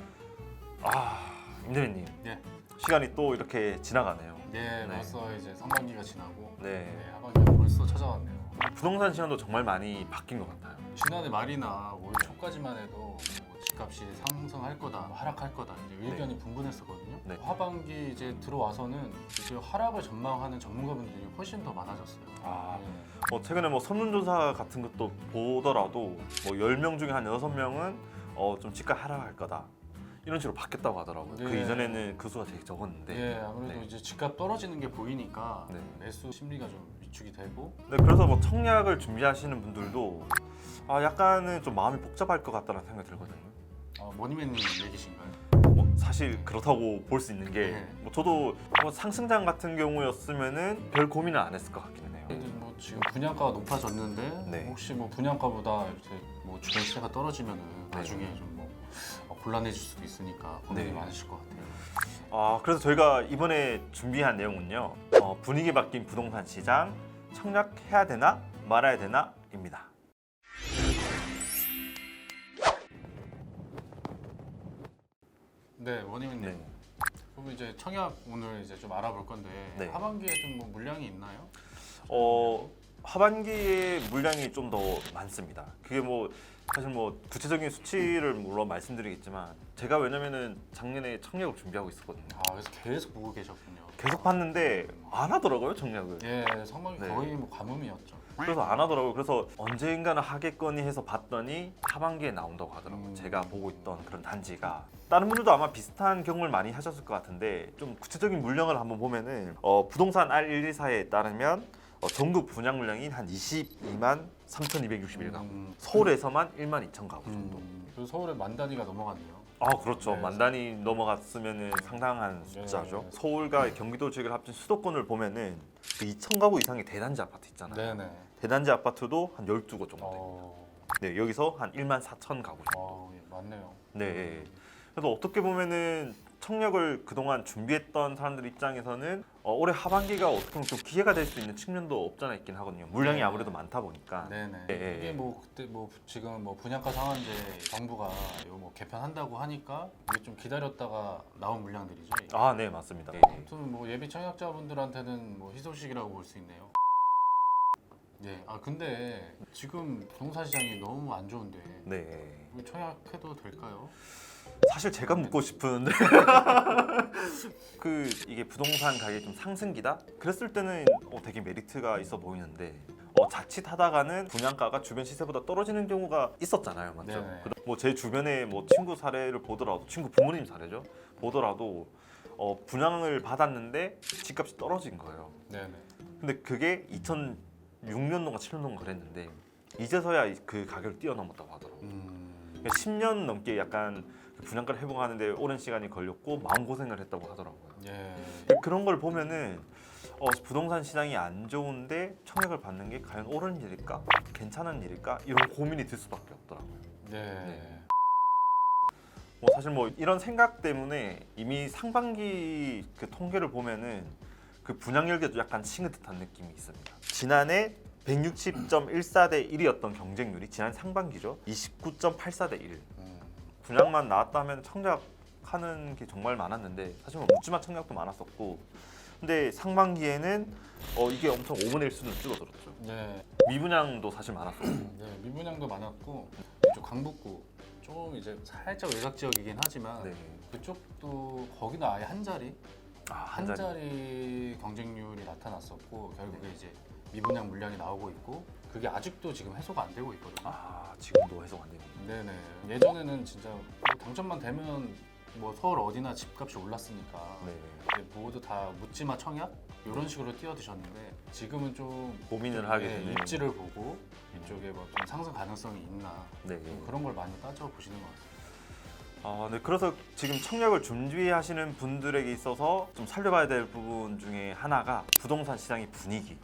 아, 임대맨님. 예. 시간이 또 이렇게 지나가네요. 네, 네. 벌써 이제 상반기가 지나고 네. 하반기가 벌써 찾아왔네요. 부동산 시장도 정말 많이 바뀐 것 같아요. 지난해 말이나 올 초까지만 해도 뭐 집값이 상승할 거다, 뭐 하락할 거다 이제 의견이 분분했었거든요. 네. 하반기 이제 들어와서는 이제 하락을 전망하는 전문가분들이 훨씬 더 많아졌어요. 아. 네. 최근에 뭐 설문조사 같은 것도 보더라도 뭐 10명 중에 한 6명은 좀 집값 하락할 거다. 이런 식으로 바뀌었다고 하더라고요. 그 네. 이전에는 그 수가 되게 적었는데. 예, 아무래도 네. 이제 집값 떨어지는 게 보이니까 네. 매수 심리가 좀 위축이 되고 네, 그래서 뭐 청약을 준비하시는 분들도 약간은 좀 마음이 복잡할 것 같다는 생각이 들거든요. 머니맨님 얘기신가요? 뭐 사실 그렇다고 볼 수 있는 게 네. 뭐 저도 뭐 상승장 같은 경우였으면은 별 고민을 안 했을 것 같기는 해요. 근데 뭐 지금 분양가가 높아졌는데 네. 혹시 뭐 분양가보다 이렇게 뭐 주변 시세가 떨어지면은 나중에 좀 뭐 곤란해질 수도 있으니까 고민이 네. 많으실 것 같아요. 그래서 저희가 이번에 준비한 내용은요. 분위기 바뀐 부동산 시장 청약해야 되나 말아야 되나 입니다. 네, 원희민님. 네. 그럼 이제 청약 오늘 이제 좀 알아볼 건데 네. 하반기에 좀 뭐 물량이 있나요? 하반기에 물량이 좀 더 많습니다. 그게 뭐 사실 뭐 구체적인 수치를 물론 말씀드리겠지만 제가 왜냐면은 작년에 청약을 준비하고 있었거든요. 그래서 계속 보고 계셨군요. 계속 봤는데 안 하더라고요, 청약을. 예, 상반기 네. 거의 뭐 가뭄이었죠. 그래서 안 하더라고요. 그래서 언젠가는 하겠거니 해서 봤더니 하반기에 나온다고 하더라고요. 제가 보고 있던 그런 단지가. 다른 분들도 아마 비슷한 경험을 많이 하셨을 것 같은데 좀 구체적인 물량을 한번 보면은 부동산 R124에 따르면 전국 분양 물량이 한 22만 3,261가구. 서울에서만 1만 2천 가구 정도. 그래서 서울에 만 단위가 넘어갔네요. 그렇죠. 네. 만 단위 넘어갔으면은 상당한 숫자죠. 네. 서울과 경기도 지역을 합친 수도권을 보면은 그 2천 가구 이상의 대단지 아파트 있잖아요. 네네. 대단지 아파트도 한 12곳 정도 돼요. 어, 네, 여기서 한 1만 4천 가구 정도. 예, 맞네요. 네. 그래서 어떻게 보면은 청약을 그동안 준비했던 사람들 입장에서는 올해 하반기가 어떻게 보면 좀 기회가 될 수 있는 측면도 없잖아 있긴 하거든요. 물량이 네. 아무래도 많다 보니까. 네네. 네. 이게 뭐 그때 뭐 지금 뭐 분양가 상한제 정부가 이거 뭐 개편한다고 하니까 이게 좀 기다렸다가 나온 물량들이죠. 이게. 네, 맞습니다. 아무튼 뭐 예비 청약자분들한테는 뭐 희소식이라고 볼 수 있네요. 네. 근데 지금 부동산 시장이 너무 안 좋은데 네. 이거 청약해도 될까요? 사실 제가 묻고 싶은데 이게 부동산 가격이 좀 상승기다? 그랬을 때는 되게 메리트가 있어 보이는데 자칫 하다가는 분양가가 주변 시세보다 떨어지는 경우가 있었잖아요, 맞죠? 네네. 뭐 제 주변에 뭐 친구 사례를 보더라도 친구 부모님 사례죠 보더라도 분양을 받았는데 집값이 떨어진 거예요. 네네. 근데 그게 2006년도인가 7년도인가 그랬는데 이제서야 그 가격을 뛰어넘었다고 하더라고요. 그러니까 10년 넘게 약간 분양가를 회복하는데 오랜 시간이 걸렸고 마음고생을 했다고 하더라고요. 예. 그런 걸 보면은 부동산 시장이 안 좋은데 청약을 받는 게 과연 옳은 일일까? 괜찮은 일일까? 이런 고민이 들 수밖에 없더라고요. 네. 뭐 사실 뭐 이런 생각 때문에 이미 상반기 그 통계를 보면은 그 분양 열기도 약간 식은 듯한 느낌이 있습니다. 지난해 160.14대 1이었던 경쟁률이 지난 상반기죠. 29.84대 1. 분양만 나왔다 하면 청약하는 게 정말 많았는데 사실 뭐 묻지마 청약도 많았었고 근데 상반기에는 이게 엄청 5분의 1 수준을 줄어들었죠. 네. 미분양도 사실 많았었고 네. 미분양도 많았고 이쪽 강북구 좀 이제 살짝 외곽 지역이긴 하지만 네. 그쪽도 거기는 아예 한 자리 한 한 자리. 자리 경쟁률이 나타났었고 결국에 이제 미분양 물량이 나오고 있고 그게 아직도 지금 해소가 안 되고 있거든요. 지금도 해석 안 되고. 네네. 예전에는 진짜 뭐 당첨만 되면 뭐 서울 어디나 집값이 올랐으니까 네. 이제 모두 다 묻지마 청약 이런 식으로 뛰어드셨는데 지금은 좀 고민을 하게 되는. 입지를 보고 이쪽에 뭐 좀 상승 가능성이 있나 네. 좀 그런 걸 많이 따져 보시는 것 같아요. 네. 그래서 지금 청약을 준비하시는 분들에게 있어서 좀 살려봐야 될 부분 중에 하나가 부동산 시장의 분위기.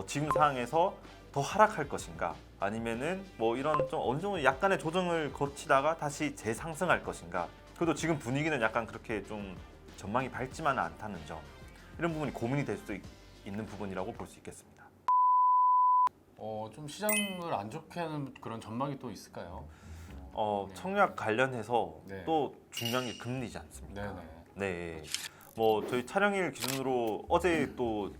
지금 상황에서 더 하락할 것인가 아니면은 뭐 이런 좀 어느 정도 약간의 조정을 거치다가 다시 재상승할 것인가. 그래도 지금 분위기는 약간 그렇게 좀 전망이 밝지만은 않다는 점. 이런 부분이 고민이 될 수 있는 부분이라고 볼 수 있겠습니다. 좀 시장을 안 좋게 하는 그런 전망이 또 있을까요? 네. 청약 관련해서 네. 또 중요한 게 금리지 않습니까? 네네. 네. 뭐 저희 촬영일 기준으로 어제 또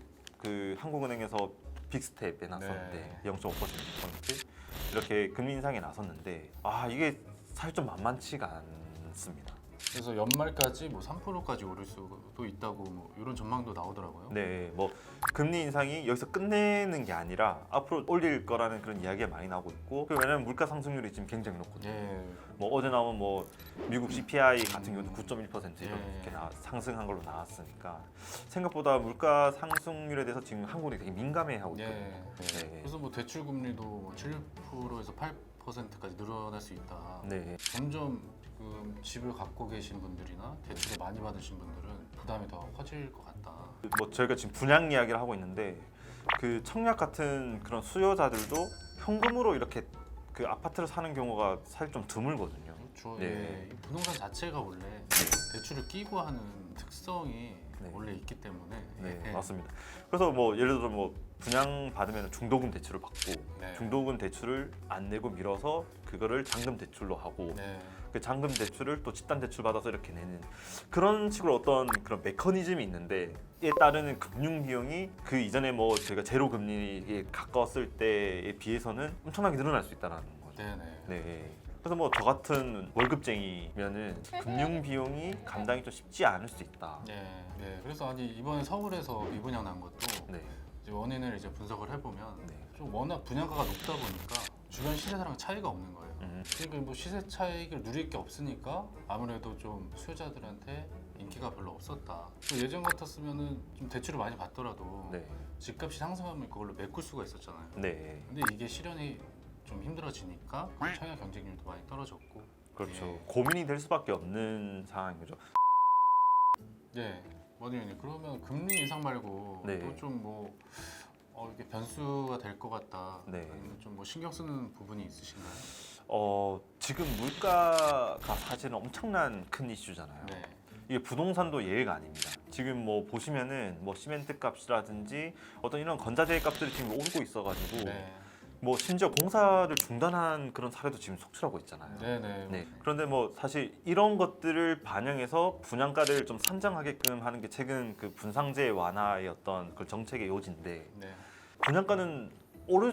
그 한국은행에서 빅스텝에 나섰는데 네. 0.5% 이렇게 금리 인상에 나섰는데 이게 사실 좀 만만치가 않습니다. 그래서 연말까지 뭐 3%까지 오를 수도 있다고 뭐 이런 전망도 나오더라고요. 네, 뭐 금리 인상이 여기서 끝내는 게 아니라 앞으로 올릴 거라는 그런 이야기가 많이 나오고 있고, 왜냐면 물가 상승률이 지금 굉장히 높거든요. 예. 뭐 어제 나온 뭐 미국 CPI 같은 경우도 9.1% 이렇게 예. 상승한 걸로 나왔으니까 생각보다 물가 상승률에 대해서 지금 한국이 되게 민감해하고 예. 있거든요. 예. 네. 그래서 뭐 대출 금리도 7%에서 8%까지 늘어날 수 있다. 네. 점점 지금 집을 갖고 계신 분들이나 대출을 많이 받으신 분들은 부담이 더 커질 것 같다. 뭐 저희가 지금 분양 이야기를 하고 있는데 그 청약 같은 그런 수요자들도 현금으로 이렇게 그 아파트를 사는 경우가 사실 좀 드물거든요. 그렇죠. 네. 예. 이 부동산 자체가 원래 대출을 끼고 하는 특성이 네. 원래 있기 때문에 네, 예. 맞습니다. 그래서 뭐 예를 들어 뭐 분양 받으면 중도금 대출을 받고 네. 중도금 대출을 안 내고 밀어서 그거를 잔금 대출로 하고 네. 그 잔금 대출을 또 집단 대출 받아서 이렇게 내는 그런 식으로 어떤 그런 메커니즘이 있는데, 이에 따르는 금융 비용이 그 이전에 뭐 저희가 제로 금리에 가까웠을 때에 비해서는 엄청나게 늘어날 수 있다는 거죠. 네네. 네. 그래서 뭐 저 같은 월급쟁이면은 금융 비용이 감당이 좀 쉽지 않을 수 있다. 네. 네. 그래서 아니 이번에 서울에서 미분양 난 것도 네. 이제 원인을 이제 분석을 해보면 네. 좀 워낙 분양가가 높다 보니까 주변 시세사랑 차이가 없는 거예요. 그러니까 뭐 시세 차익을 누릴 게 없으니까 아무래도 좀 수요자들한테 인기가 별로 없었다. 또 예전 같았으면은 좀 대출을 많이 받더라도 네. 집값이 상승하면 그걸로 메꿀 수가 있었잖아요. 네. 근데 이게 실현이 좀 힘들어지니까 청약 경쟁률도 많이 떨어졌고. 그렇죠. 예. 고민이 될 수밖에 없는 상황이죠. 네, 원희원님 그러면 금리 인상 말고 네. 또 좀 뭐 이렇게 변수가 될 것 같다. 네. 아니면 좀 뭐 신경 쓰는 부분이 있으신가요? 지금 물가가 사실은 엄청난 큰 이슈잖아요. 네. 이게 부동산도 예외가 아닙니다. 지금 뭐 보시면은 뭐 시멘트 값이라든지 어떤 이런 건자재 값들이 지금 오르고 있어가지고 네. 뭐 심지어 공사를 중단한 그런 사례도 지금 속출하고 있잖아요. 네네. 네. 그런데 뭐 사실 이런 것들을 반영해서 분양가를 좀 산정하게끔 하는 게 최근 그 분상제 완화의 어떤 그 정책의 요지인데, 네. 분양가는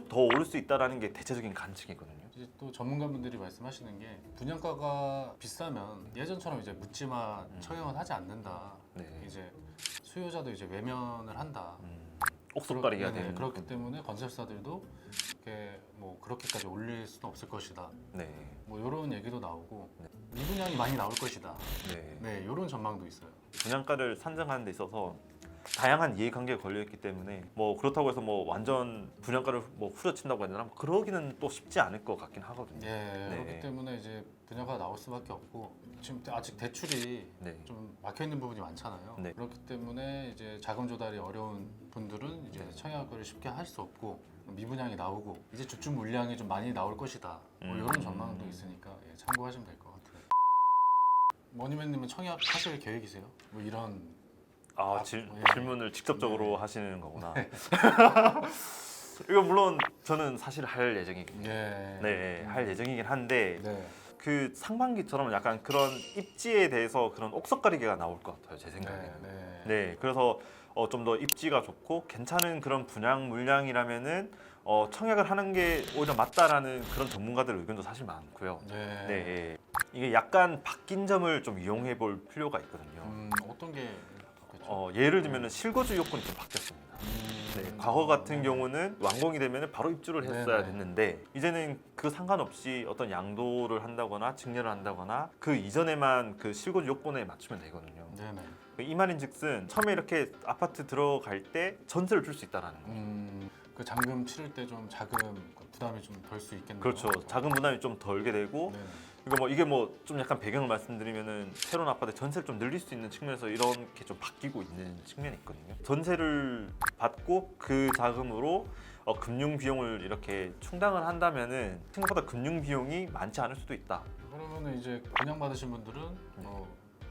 더 오를 수 있다라는 게 대체적인 관측이거든요. 이제 또 전문가분들이 말씀하시는 게 분양가가 비싸면 예전처럼 이제 묻지마 처형은 하지 않는다. 네. 이제 수요자도 이제 외면을 한다. 옥석가리가 네네. 되는. 그렇기 때문에 건설사들도 이렇게 뭐 그렇게까지 올릴 수는 없을 것이다. 네. 뭐 이런 얘기도 나오고 미분양이 많이 나올 것이다. 네. 네, 이런 전망도 있어요. 분양가를 산정하는 데 있어서 다양한 이해관계가 걸려 있기 때문에 뭐 그렇다고 해서 뭐 완전 분양가를 뭐 후려친다고 해야 되나? 그러기는 또 쉽지 않을 것 같긴 하거든요. 네, 네. 그렇기 때문에 이제 분양가가 나올 수밖에 없고 지금 아직 대출이 네. 좀 막혀 있는 부분이 많잖아요. 네. 그렇기 때문에 이제 자금 조달이 어려운 분들은 이제 청약을 쉽게 할 수 없고 미분양이 나오고 이제 주축 물량이 좀 많이 나올 것이다. 뭐 이런 전망도 있으니까 예, 참고하시면 될 것 같아요. 머니맨님은 청약 하실 계획이세요? 뭐 이런 예. 질문을 직접적으로 네. 하시는 거구나. 이거 물론 저는 사실 할 예정이긴 해요. 네. 네, 할 예정이긴 한데 네. 그 상반기처럼 약간 그런 입지에 대해서 그런 옥석가리개가 나올 것 같아요, 제 생각에는. 네. 네, 그래서 좀 더 입지가 좋고 괜찮은 그런 분양 물량이라면은 청약을 하는 게 오히려 맞다라는 그런 전문가들 의견도 사실 많고요. 네. 네, 이게 약간 바뀐 점을 좀 이용해 볼 필요가 있거든요. 어떤 게 바뀌었죠? 예를 들면은 실거주 요건이 좀 바뀌었습니다. 네, 과거 같은 경우는 완공이 되면 바로 입주를 했어야 네네. 됐는데 이제는 그 상관없이 어떤 양도를 한다거나 증여를 한다거나 그 이전에만 그 실거주 요건에 맞추면 되거든요. 네네. 이 말인즉슨 처음에 이렇게 아파트 들어갈 때 전세를 줄 수 있다라는 거예요. 그 잔금 치를 때 좀 자금 부담이 좀 덜 수 있겠네요. 그렇죠. 자금 부담이 좀 덜게 되고, 네네. 그러니까 뭐 이게 뭐 좀 약간 배경을 말씀드리면은 새로운 아파트 전세를 좀 늘릴 수 있는 측면에서 이렇게 좀 바뀌고 있는 측면이 있거든요. 전세를 받고 그 자금으로 금융 비용을 이렇게 충당을 한다면은 생각보다 금융 비용이 많지 않을 수도 있다. 그러면은 이제 분양 받으신 분들은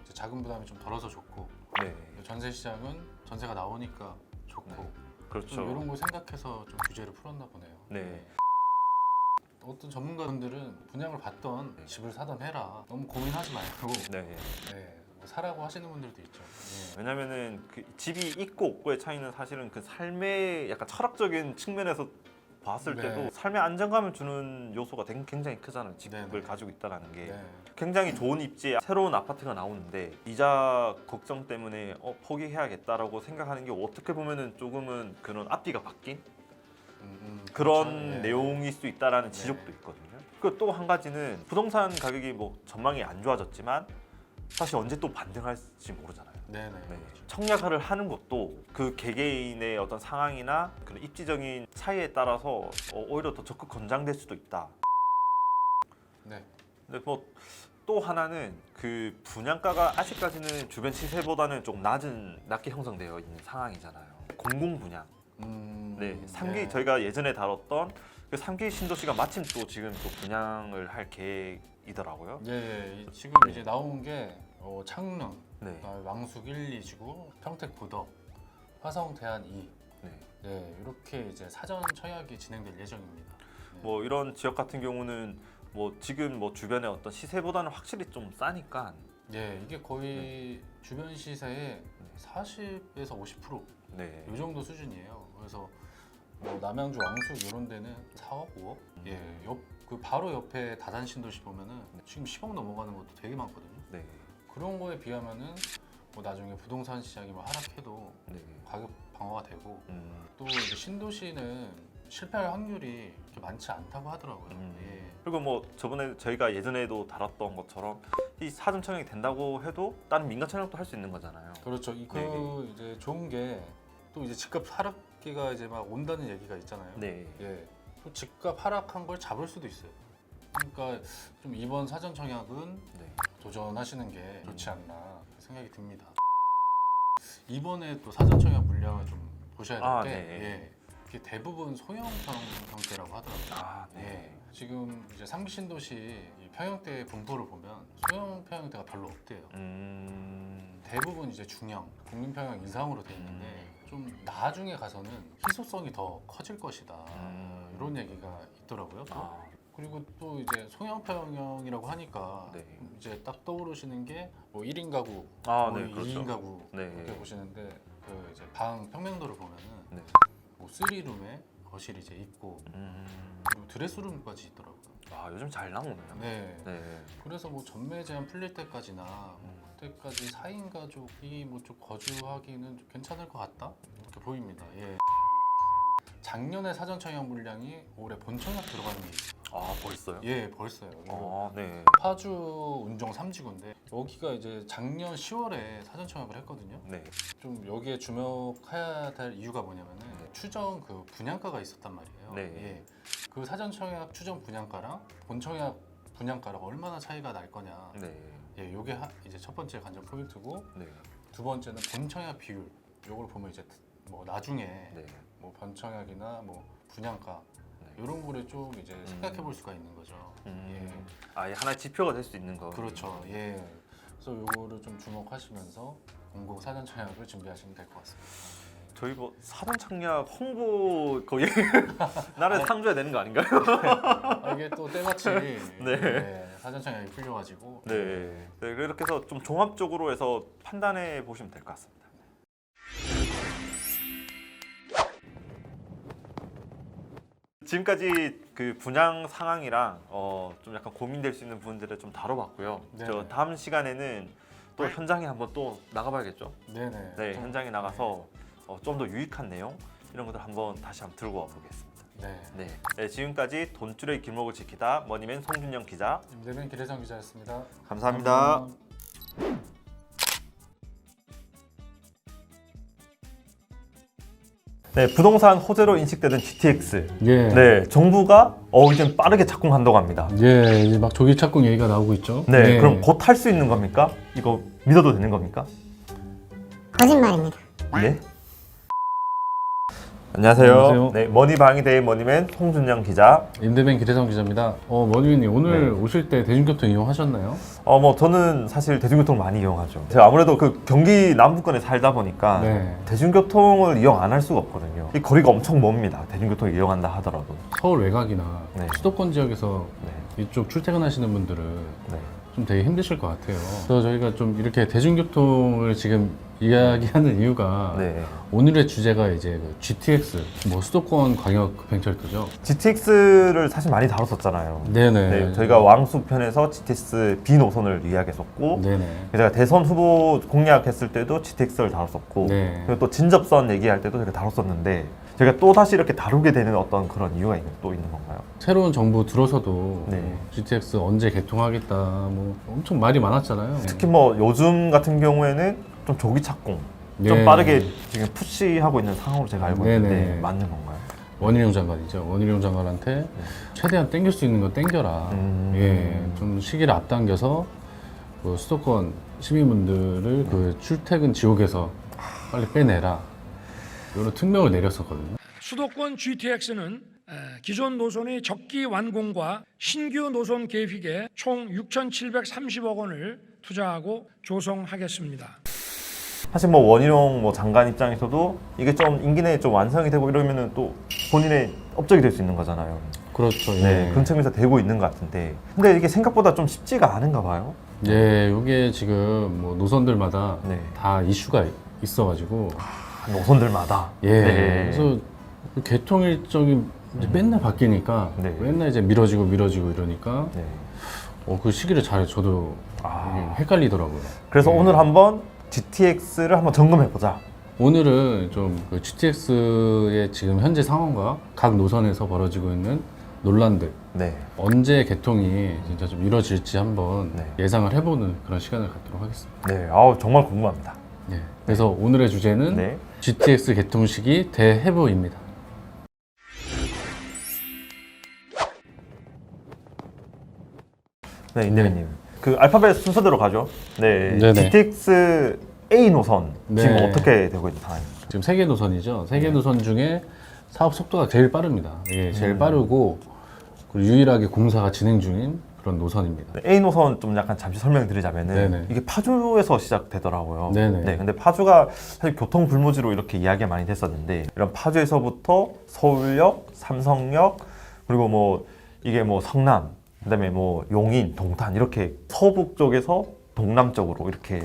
이제 자금 부담이 좀 덜어서 좋고 네, 전세 시장은 전세가 나오니까 좋고 그렇죠. 좀 이런 걸 생각해서 좀 규제를 풀었나 보네요. 네. 어떤 전문가분들은 분양을 받던 네. 집을 사던 해라 너무 고민하지 말고 네. 네, 사라고 하시는 분들도 있죠. 예. 왜냐면은 그 집이 있고 없고의 차이는 사실은 그 삶의 약간 철학적인 측면에서 봤을 네. 때도 삶의 안정감을 주는 요소가 굉장히 크잖아요. 집을 네. 가지고 있다라는 게 네. 굉장히 좋은 입지에 새로운 아파트가 나오는데 이자 걱정 때문에 포기해야겠다라고 생각하는 게 어떻게 보면은 조금은 그런 앞뒤가 바뀐 그런 그렇죠. 예. 내용일 수 있다라는 네. 지적도 있거든요. 그리고 또 한 가지는 부동산 가격이 뭐 전망이 안 좋아졌지만 사실 언제 또 반등할지 모르잖아요. 네네. 네. 그렇죠. 청약을 하는 것도 그 개개인의 어떤 상황이나 그런 입지적인 차이에 따라서 오히려 더 적극 권장될 수도 있다. 네. 근데 뭐 또 하나는 그 분양가가 아직까지는 주변 시세보다는 조금 낮게 형성되어 있는 상황이잖아요. 공공 분양. 네, 3기 저희가 예전에 다뤘던 그 3기 신도시가 마침 또 지금 또 분양을 할 계획이더라고요. 예, 지금 네. 이제 나온 게 창릉, 네. 그다음에 왕숙 1, 2지구, 평택 부덕, 화성 대안 2. 네. 네, 이렇게 이제 사전 청약이 진행될 예정입니다. 네. 뭐 이런 지역 같은 경우는 뭐 지금 뭐 주변의 어떤 시세보다는 확실히 좀 싸니까 예, 이게 거의 주변 시세의 40에서 50% 네. 이 정도 수준이에요. 그래서 뭐 남양주 왕숙 이런 데는 4억, 5억. 예, 그 바로 옆에 다산 신도시 보면은 지금 10억 넘어가는 것도 되게 많거든요. 네. 그런 거에 비하면은 뭐 나중에 부동산 시장이 뭐 하락해도 네. 가격 방어가 되고 음. 또 이제 신도시는 실패할 확률이 그렇게 많지 않다고 하더라고요. 예. 그리고 뭐 저번에 저희가 예전에도 다뤘던 것처럼 이 사전 청약이 된다고 해도 다른 민간 청약도 할 수 있는 거잖아요. 그렇죠. 네. 이제 좋은 게 또 이제 집값 하락기가 이제 막 온다는 얘기가 있잖아요. 네. 예. 또 집값 하락한 걸 잡을 수도 있어요. 그러니까 좀 이번 사전 청약은 네. 도전하시는 게 좋지 않나 생각이 듭니다. 이번에 또 사전 청약 물량을 좀 보셔야 될 게 네. 예. 이게 대부분 소형평 형태라고 하더라고요. 아, 네. 예. 지금 이제 상비 신도시 이 평형대 분포를 보면 소형 평형대가 별로 없대요. 대부분 이제 중형, 국민평형 이상으로 돼 있는데 좀 나중에 가서는 희소성이 더 커질 것이다. 이런 얘기가 있더라고요. 또. 아, 그리고 또 이제 소형평형이라고 하니까 네. 이제 딱 떠오르시는 게 뭐 1인 가구, 아, 뭐 네, 그렇죠. 2인 가구 네. 이렇게 보시는데 그 이제 방 평면도를 보면은 네. 뭐 3룸에 거실이 이제 있고 그리고 드레스룸까지 있더라고요. 아, 요즘 잘 나오네요. 네. 네. 그래서 뭐 전매 제한 풀릴 때까지나 뭐 그때까지 4인 가족이 뭐 좀 거주하기는 좀 괜찮을 것 같다 이렇게 보입니다. 예. 작년에 사전 청약 물량이 올해 본 청약 들어가는 게 있어요. 아, 벌써요? 예, 벌써요. 아, 네. 파주 운정 3지구인데 여기가 이제 작년 10월에 사전 청약을 했거든요. 네. 좀 여기에 주목해야 될 이유가 뭐냐면은 추정 그 분양가가 있었단 말이에요. 네. 예. 그 사전 청약 추정 분양가랑 본 청약 분양가랑 얼마나 차이가 날 거냐. 네. 예, 요게 이제 첫 번째 관전 포인트고 네. 두 번째는 본 청약 비율. 요걸 보면 이제 뭐 나중에 네. 뭐 본 청약이나 뭐 분양가 네. 이런 거를 좀 이제 생각해 볼 수가 있는 거죠. 아예 하나의 지표가 될 수 있는 거. 그렇죠. 예. 그래서 요거를 좀 주목하시면서 공공 사전 청약을 준비하시면 될 것 같습니다. 저희 뭐 사전 청약 홍보 거의 나라에 상줘야 되는 거 아닌가요? 이게 또 때마침 네. 예, 사전 청약이 풀려가지고 네. 네. 이렇게 해서 좀 종합적으로 해서 판단해 보시면 될 것 같습니다. 지금까지 그 분양 상황이랑 좀 약간 고민될 수 있는 부분들을 좀 다뤄봤고요. 네네. 저 다음 시간에는 또 현장에 한번 또 나가봐야겠죠. 네네. 네, 좀- 현장에 나가서 좀 더 유익한 내용 이런 것들 한번 다시 한번 들고 와보겠습니다. 네. 네. 네, 지금까지 돈줄의 길목을 지키다 머니맨 송준영 기자. 임대면 기대성 기자였습니다. 감사합니다. 네, 부동산 호재로 인식되던 GTX. 예. 네, 정부가 이젠 빠르게 착공한다고 합니다. 예, 이제 막 조기 착공 얘기가 나오고 있죠. 네, 그럼 곧 할 수 있는 겁니까? 이거 믿어도 되는 겁니까? 거짓말입니다. 네. 안녕하세요. 안녕하세요. 네, 머니방위대의 머니맨 송준영 기자. 임대면 기대성 기자입니다. 머니맨님 오늘 네. 오실 때 대중교통 이용하셨나요? 뭐 저는 사실 대중교통을 많이 이용하죠. 제가 아무래도 그 경기 남부권에 살다 보니까 네. 대중교통을 이용 안 할 수가 없거든요. 이 거리가 엄청 멉니다. 대중교통을 이용한다 하더라도. 서울 외곽이나 네. 수도권 지역에서 네. 이쪽 출퇴근하시는 분들은 네. 좀 되게 힘드실 것 같아요. 그래서 저희가 좀 이렇게 대중교통을 지금 이야기하는 이유가 네. 오늘의 주제가 이제 그 GTX, 뭐 수도권 광역급행철도죠. GTX를 사실 많이 다뤘었잖아요. 네네. 네, 저희가 왕수편에서 GTX B 노선을 이야기했었고, 네네. 제가 대선 후보 공약했을 때도 GTX를 다뤘었고, 네. 그리고 또 진접선 얘기할 때도 저희가 다뤘었는데, 저희가 또 다시 이렇게 다루게 되는 어떤 그런 이유가 또 있는 건가요? 새로운 정부 들어서도 네. 뭐 GTX 언제 개통하겠다, 뭐 엄청 말이 많았잖아요. 특히 뭐 요즘 같은 경우에는 좀 조기 착공, 좀 네. 빠르게 지금 푸시하고 있는 상황으로 제가 알고 있는데 네네. 맞는 건가요? 원희룡 장관이죠. 원희룡 장관한테 최대한 땡길 수 있는 거 땡겨라. 예, 좀 시기를 앞당겨서 그 수도권 시민분들을 그 출퇴근 지옥에서 빨리 빼내라. 이런 특명을 내렸었거든요. 수도권 GTX는 기존 노선의 적기 완공과 신규 노선 계획에 총 6,730억 원을 투자하고 조성하겠습니다. 사실 뭐 원희룡 뭐 장관 입장에서도 이게 좀 임기 내에 좀 완성이 되고 이러면은 또 본인의 업적이 될 수 있는 거잖아요. 그렇죠. 예. 네, 그런 측면에서 되고 있는 것 같은데, 근데 이게 생각보다 좀 쉽지가 않은가 봐요. 예, 이게 지금 뭐 노선들마다 네. 다 이슈가 있어가지고 노선들마다. 예, 네. 그래서 그 개통 일정이 이제 맨날 바뀌니까 네. 맨날 이제 미뤄지고 이러니까 네. 그 시기를 잘 저도 아. 이게 헷갈리더라고요. 그래서 예. 오늘 한번 GTX를 한번 점검해 보자. 오늘은 좀 그 GTX의 지금 현재 상황과 각 노선에서 벌어지고 있는 논란들, 네. 언제 개통이 진짜 좀 이루어질지 한번 네. 예상을 해보는 그런 시간을 갖도록 하겠습니다. 네. 아우 정말 궁금합니다. 네. 그래서 오늘의 주제는 네. GTX 개통 시기 대해부입니다. 네, 임대리님. 그 알파벳 순서대로 가죠. 네. 네네. GTX A 노선 네. 지금 어떻게 되고 있는 상황입니까? 지금 세계 노선이죠. 세계 노선 중에 사업 속도가 제일 빠릅니다. 이게 제일 빠르고 그리고 유일하게 공사가 진행 중인 그런 노선입니다. 네, A 노선 좀 약간 잠시 설명드리자면은 네네. 이게 파주에서 시작되더라고요. 네네. 네, 근데 파주가 사실 교통 불모지로 이렇게 이야기가 많이 됐었는데, 이런 파주에서부터 서울역, 삼성역, 그리고 뭐 이게 뭐 성남, 그다음에 뭐 용인, 동탄 이렇게 서북 쪽에서 동남 쪽으로 이렇게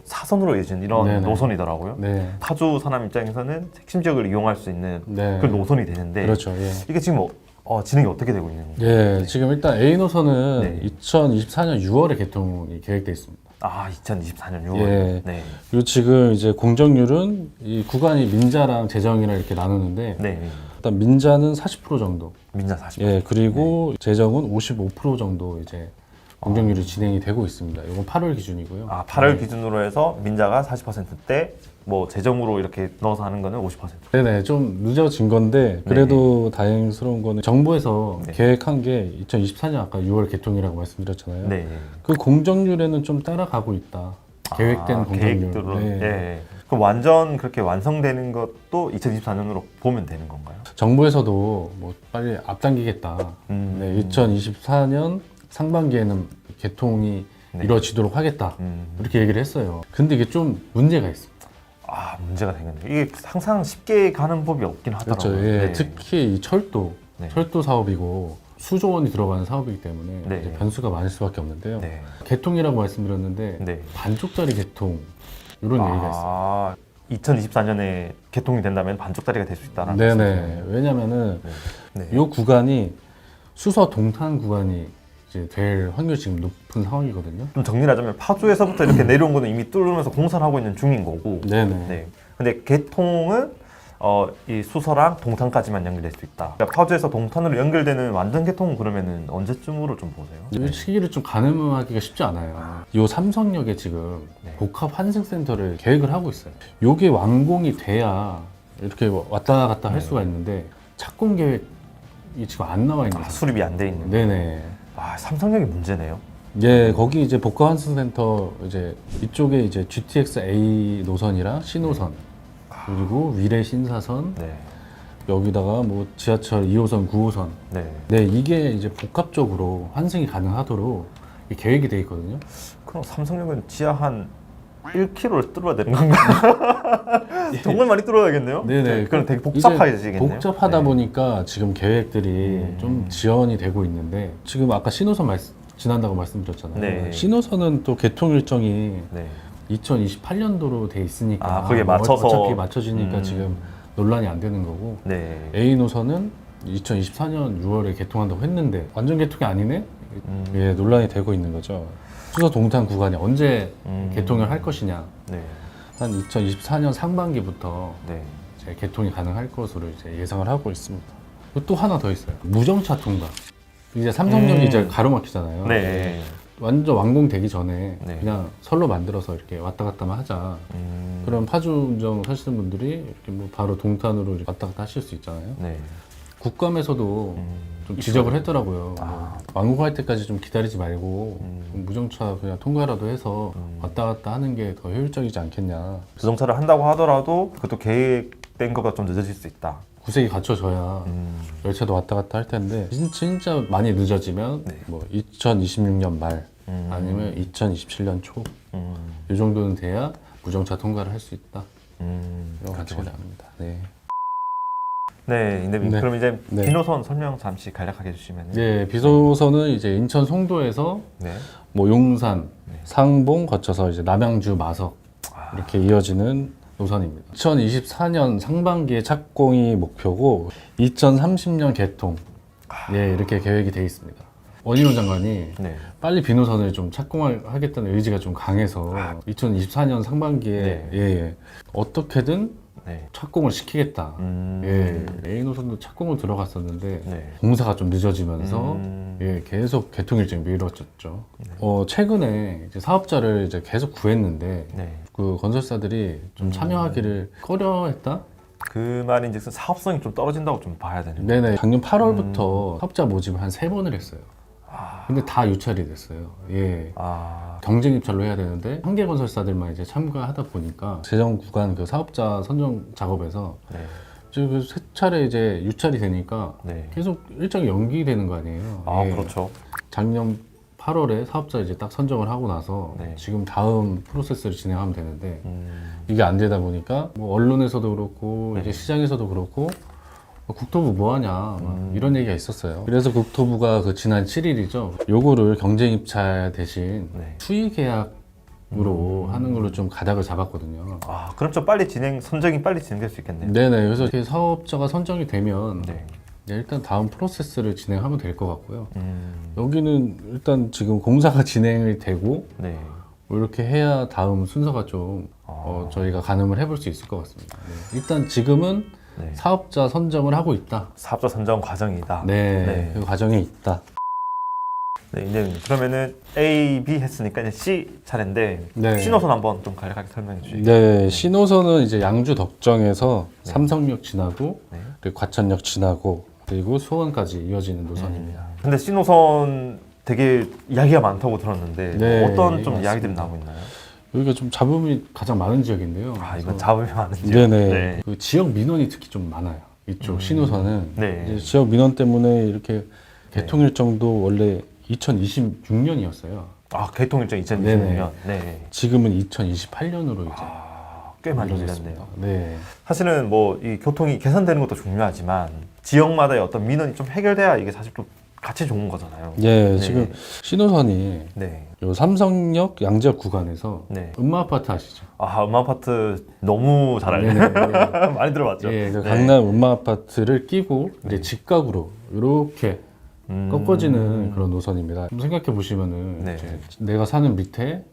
사선으로 이어진 이런 네네. 노선이더라고요. 네. 파주 사람 입장에서는 핵심 지역을 이용할 수 있는 네. 그런 노선이 되는데, 그렇죠. 예. 이게 지금 진행이 어떻게 되고 있는 건가요? 예, 지금 일단 A 노선은 네. 2024년 6월에 개통이 계획돼 있습니다. 아, 2024년 6월. 예. 네. 그리고 지금 이제 공정률은 이 구간이 민자랑 재정이랑 이렇게 나누는데 네. 일단 민자는 40% 정도. 민자 40. 예, 그리고 재정은 55% 정도 이제 공정률이 진행이 되고 있습니다. 이건 8월 기준이고요. 아, 8월 네. 기준으로 해서 민자가 40%대, 뭐 재정으로 이렇게 넣어서 하는 거는 50%. 네네, 좀 늦어진 건데 그래도 다행스러운 거는 정부에서 네. 계획한 게 2024년 아까 6월 개통이라고 말씀드렸잖아요. 네. 그 공정률에는 좀 따라가고 있다. 계획된 공정률. 계획대로. 네. 예. 그럼 완전 그렇게 완성되는 것도 2024년으로 보면 되는 건가요? 정부에서도 뭐 빨리 앞당기겠다. 음. 네, 2024년 상반기에는 개통이 네. 이루어지도록 하겠다. 이렇게 얘기를 했어요. 근데 이게 좀 문제가 있습니다. 아, 문제가 되겠네요. 이게 항상 쉽게 가는 법이 없긴 하더라고요. 그렇죠. 예, 네. 특히 이 철도, 네. 철도 사업이고 수조 원이 들어가는 사업이기 때문에 네. 이제 변수가 많을 수밖에 없는데요. 네. 개통이라고 말씀드렸는데 네. 반쪽짜리 개통 이런 얘기가 있어요. 아, 2024년에 개통이 된다면 반쪽짜리가 될 수 있다는 네네. 왜냐면은 네. 이 구간이 수서 동탄 구간이 이제 될 확률이 지금 높은 상황이거든요. 좀 정리를 하자면 파주에서부터 이렇게 내려온 거는 이미 뚫으면서 공사를 하고 있는 중인 거고, 네네. 네. 근데 개통은 이 수서랑 동탄까지만 연결될 수 있다. 그러니까 파주에서 동탄으로 연결되는 완전 개통은 그러면은 언제쯤으로 좀 보세요? 이 시기를 좀 가늠하기가 쉽지 않아요. 이 삼성역에 지금 네. 복합 환승센터를 계획을 하고 있어요. 이게 완공이 돼야 이렇게 왔다 갔다 할 네. 수가 있는데 착공 계획이 지금 안 나와 있는 아, 거예요. 수립이 안 돼 있는. 네네. 아, 삼성역이 문제네요. 예, 거기 이제 복합 환승센터 이제 이쪽에 이제 GTX A 노선이랑 C 노선 그리고 위례 신사선 네. 여기다가 뭐 지하철 2호선, 9호선 네. 네, 이게 이제 복합적으로 환승이 가능하도록 이 계획이 돼 있거든요. 그럼 삼성역은 지하 한 1km를 뚫어야 되는 건가요? 정말 많이 뚫어야겠네요. 네네. 그럼 되게 이제 복잡해지겠네요. 복잡하다 네. 보니까 지금 계획들이 좀 지연이 되고 있는데 지금 아까 신호선 지난다고 말씀드렸잖아요. 네. 신호선은 또 개통 일정이 네. 2028년도로 돼 있으니까 거기에 맞춰서 어차피 맞춰지니까 지금 논란이 안 되는 거고 네. A 노선은 2024년 6월에 개통한다고 했는데 완전 개통이 아니네? 예, 논란이 되고 있는 거죠. 수서 동탄 구간이 언제 개통을 할 것이냐. 네. 한 2024년 상반기부터 네. 이제 개통이 가능할 것으로 이제 예상을 하고 있습니다. 그리고 또 하나 더 있어요. 무정차 통과. 이제 삼성역이 이제 가로막히잖아요. 네. 완전 완공되기 전에 네. 그냥 선로 만들어서 이렇게 왔다 갔다만 하자. 그럼 파주 운정 사시는 분들이 이렇게 뭐 바로 동탄으로 이렇게 왔다 갔다 하실 수 있잖아요. 네. 국감에서도 좀 지적을 했더라고요. 뭐 완공할 때까지 좀 기다리지 말고 좀 무정차 그냥 통과라도 해서 왔다 갔다 하는 게 더 효율적이지 않겠냐. 자동차를 한다고 하더라도 그것도 계획된 것보다 좀 늦어질 수 있다. 구색이 갖춰져야 열차도 왔다 갔다 할 텐데 진짜 많이 늦어지면 네. 뭐 2026년 말 아니면 2027년 초 이 정도는 돼야 무정차 통과를 할 수 있다. 이런 가치가 나옵니다. 네. 네, 인대님. 네. 그럼 이제 네. 비노선 설명 잠시 간략하게 해주시면. 네, 비소선은 이제 인천 송도에서 네. 뭐 용산, 상봉 거쳐서 이제 남양주, 마석 이렇게 이어지는 노선입니다. 2024년 상반기에 착공이 목표고 2030년 개통 예, 이렇게 계획이 돼 있습니다. 원희룡 장관이 네. 빨리 비노선을 좀 착공하겠다는 의지가 좀 강해서 2024년 상반기에 네. 예, 어떻게든 네. 착공을 시키겠다. 예, A 노선도 착공을 들어갔었는데 네. 공사가 좀 늦어지면서 예, 계속 개통 일정이 미뤄졌죠. 최근에 이제 사업자를 이제 계속 구했는데 네. 그 건설사들이 좀 참여하기를 꺼려했다. 그 말이 이제 사업성이 좀 떨어진다고 좀 봐야 되는. 네네. 작년 8월부터 사업자 모집을 한 3번을 했어요. 근데 다 유찰이 됐어요. 예. 아, 경쟁 입찰로 해야 되는데 한계 건설사들만 이제 참가하다 보니까 재정 구간 그 사업자 선정 작업에서 네. 지금 세 차례 이제 유찰이 되니까 네. 계속 일정이 연기되는 거 아니에요. 아, 예. 그렇죠. 작년 8월에 사업자 이제 딱 선정을 하고 나서 네. 지금 다음 프로세스를 진행하면 되는데 이게 안 되다 보니까 뭐 언론에서도 그렇고 네. 이제 시장에서도 그렇고 국토부 뭐하냐 막 이런 얘기가 있었어요. 그래서 국토부가 그 지난 7일이죠. 요거를 경쟁 입찰 대신 네. 수의 계약으로 하는 걸로 좀 가닥을 잡았거든요. 아, 그럼 좀 빨리 선정이 빨리 진행될 수 있겠네요. 네네. 그래서 이렇게 사업자가 선정이 되면 네. 일단 다음 프로세스를 진행하면 될 것 같고요. 여기는 일단 지금 공사가 진행이 되고 네. 뭐 이렇게 해야 다음 순서가 좀 저희가 가늠을 해볼 수 있을 것 같습니다. 네. 일단 지금은 네. 사업자 선정을 하고 있다. 사업자 선정 과정이다. 네, 네. 그 과정에 있다. 네, 이제 그러면은 A, B 했으니까 이제 C 차례인데 네. 신호선 한번 좀 간략하게 설명해 주시죠. 네, 신호선은 이제 양주 덕정에서 삼성역 지나고 네. 그리고 과천역 지나고 그리고 수원까지 이어지는 노선입니다. 근데 신호선 되게 이야기가 많다고 들었는데 네, 어떤 좀 맞습니다. 이야기들이 나오고 있나요? 여기가 좀 잡음이 가장 많은 지역인데요. 아, 그래서 이건 잡음이 많은 지역. 네네. 네. 그 지역 민원이 특히 좀 많아요. 이쪽 신호선은 네. 이제 지역 민원 때문에 이렇게 개통 일정도 원래 2026년이었어요. 아, 개통 일정 2026년. 네네. 네. 지금은 2028년으로 이제 꽤 많이 미뤄졌습니다. 밀렸네요. 네. 사실은 뭐 이 교통이 개선되는 것도 중요하지만 지역마다의 어떤 민원이 좀 해결돼야 이게 사실 좀 같이 좋은 거잖아요. 예, 네. 지금 신호선이 네. 요 삼성역 양재역 구간에서 네. 음마 아파트 아시죠? 아, 음마 아파트 너무 잘 알네요. 네네. 많이 들어봤죠. 예, 그 네. 강남 음마 아파트를 끼고 이제 직각으로 이렇게 꺾어지는 그런 노선입니다. 좀 생각해 보시면은 네. 이제 내가 사는 밑에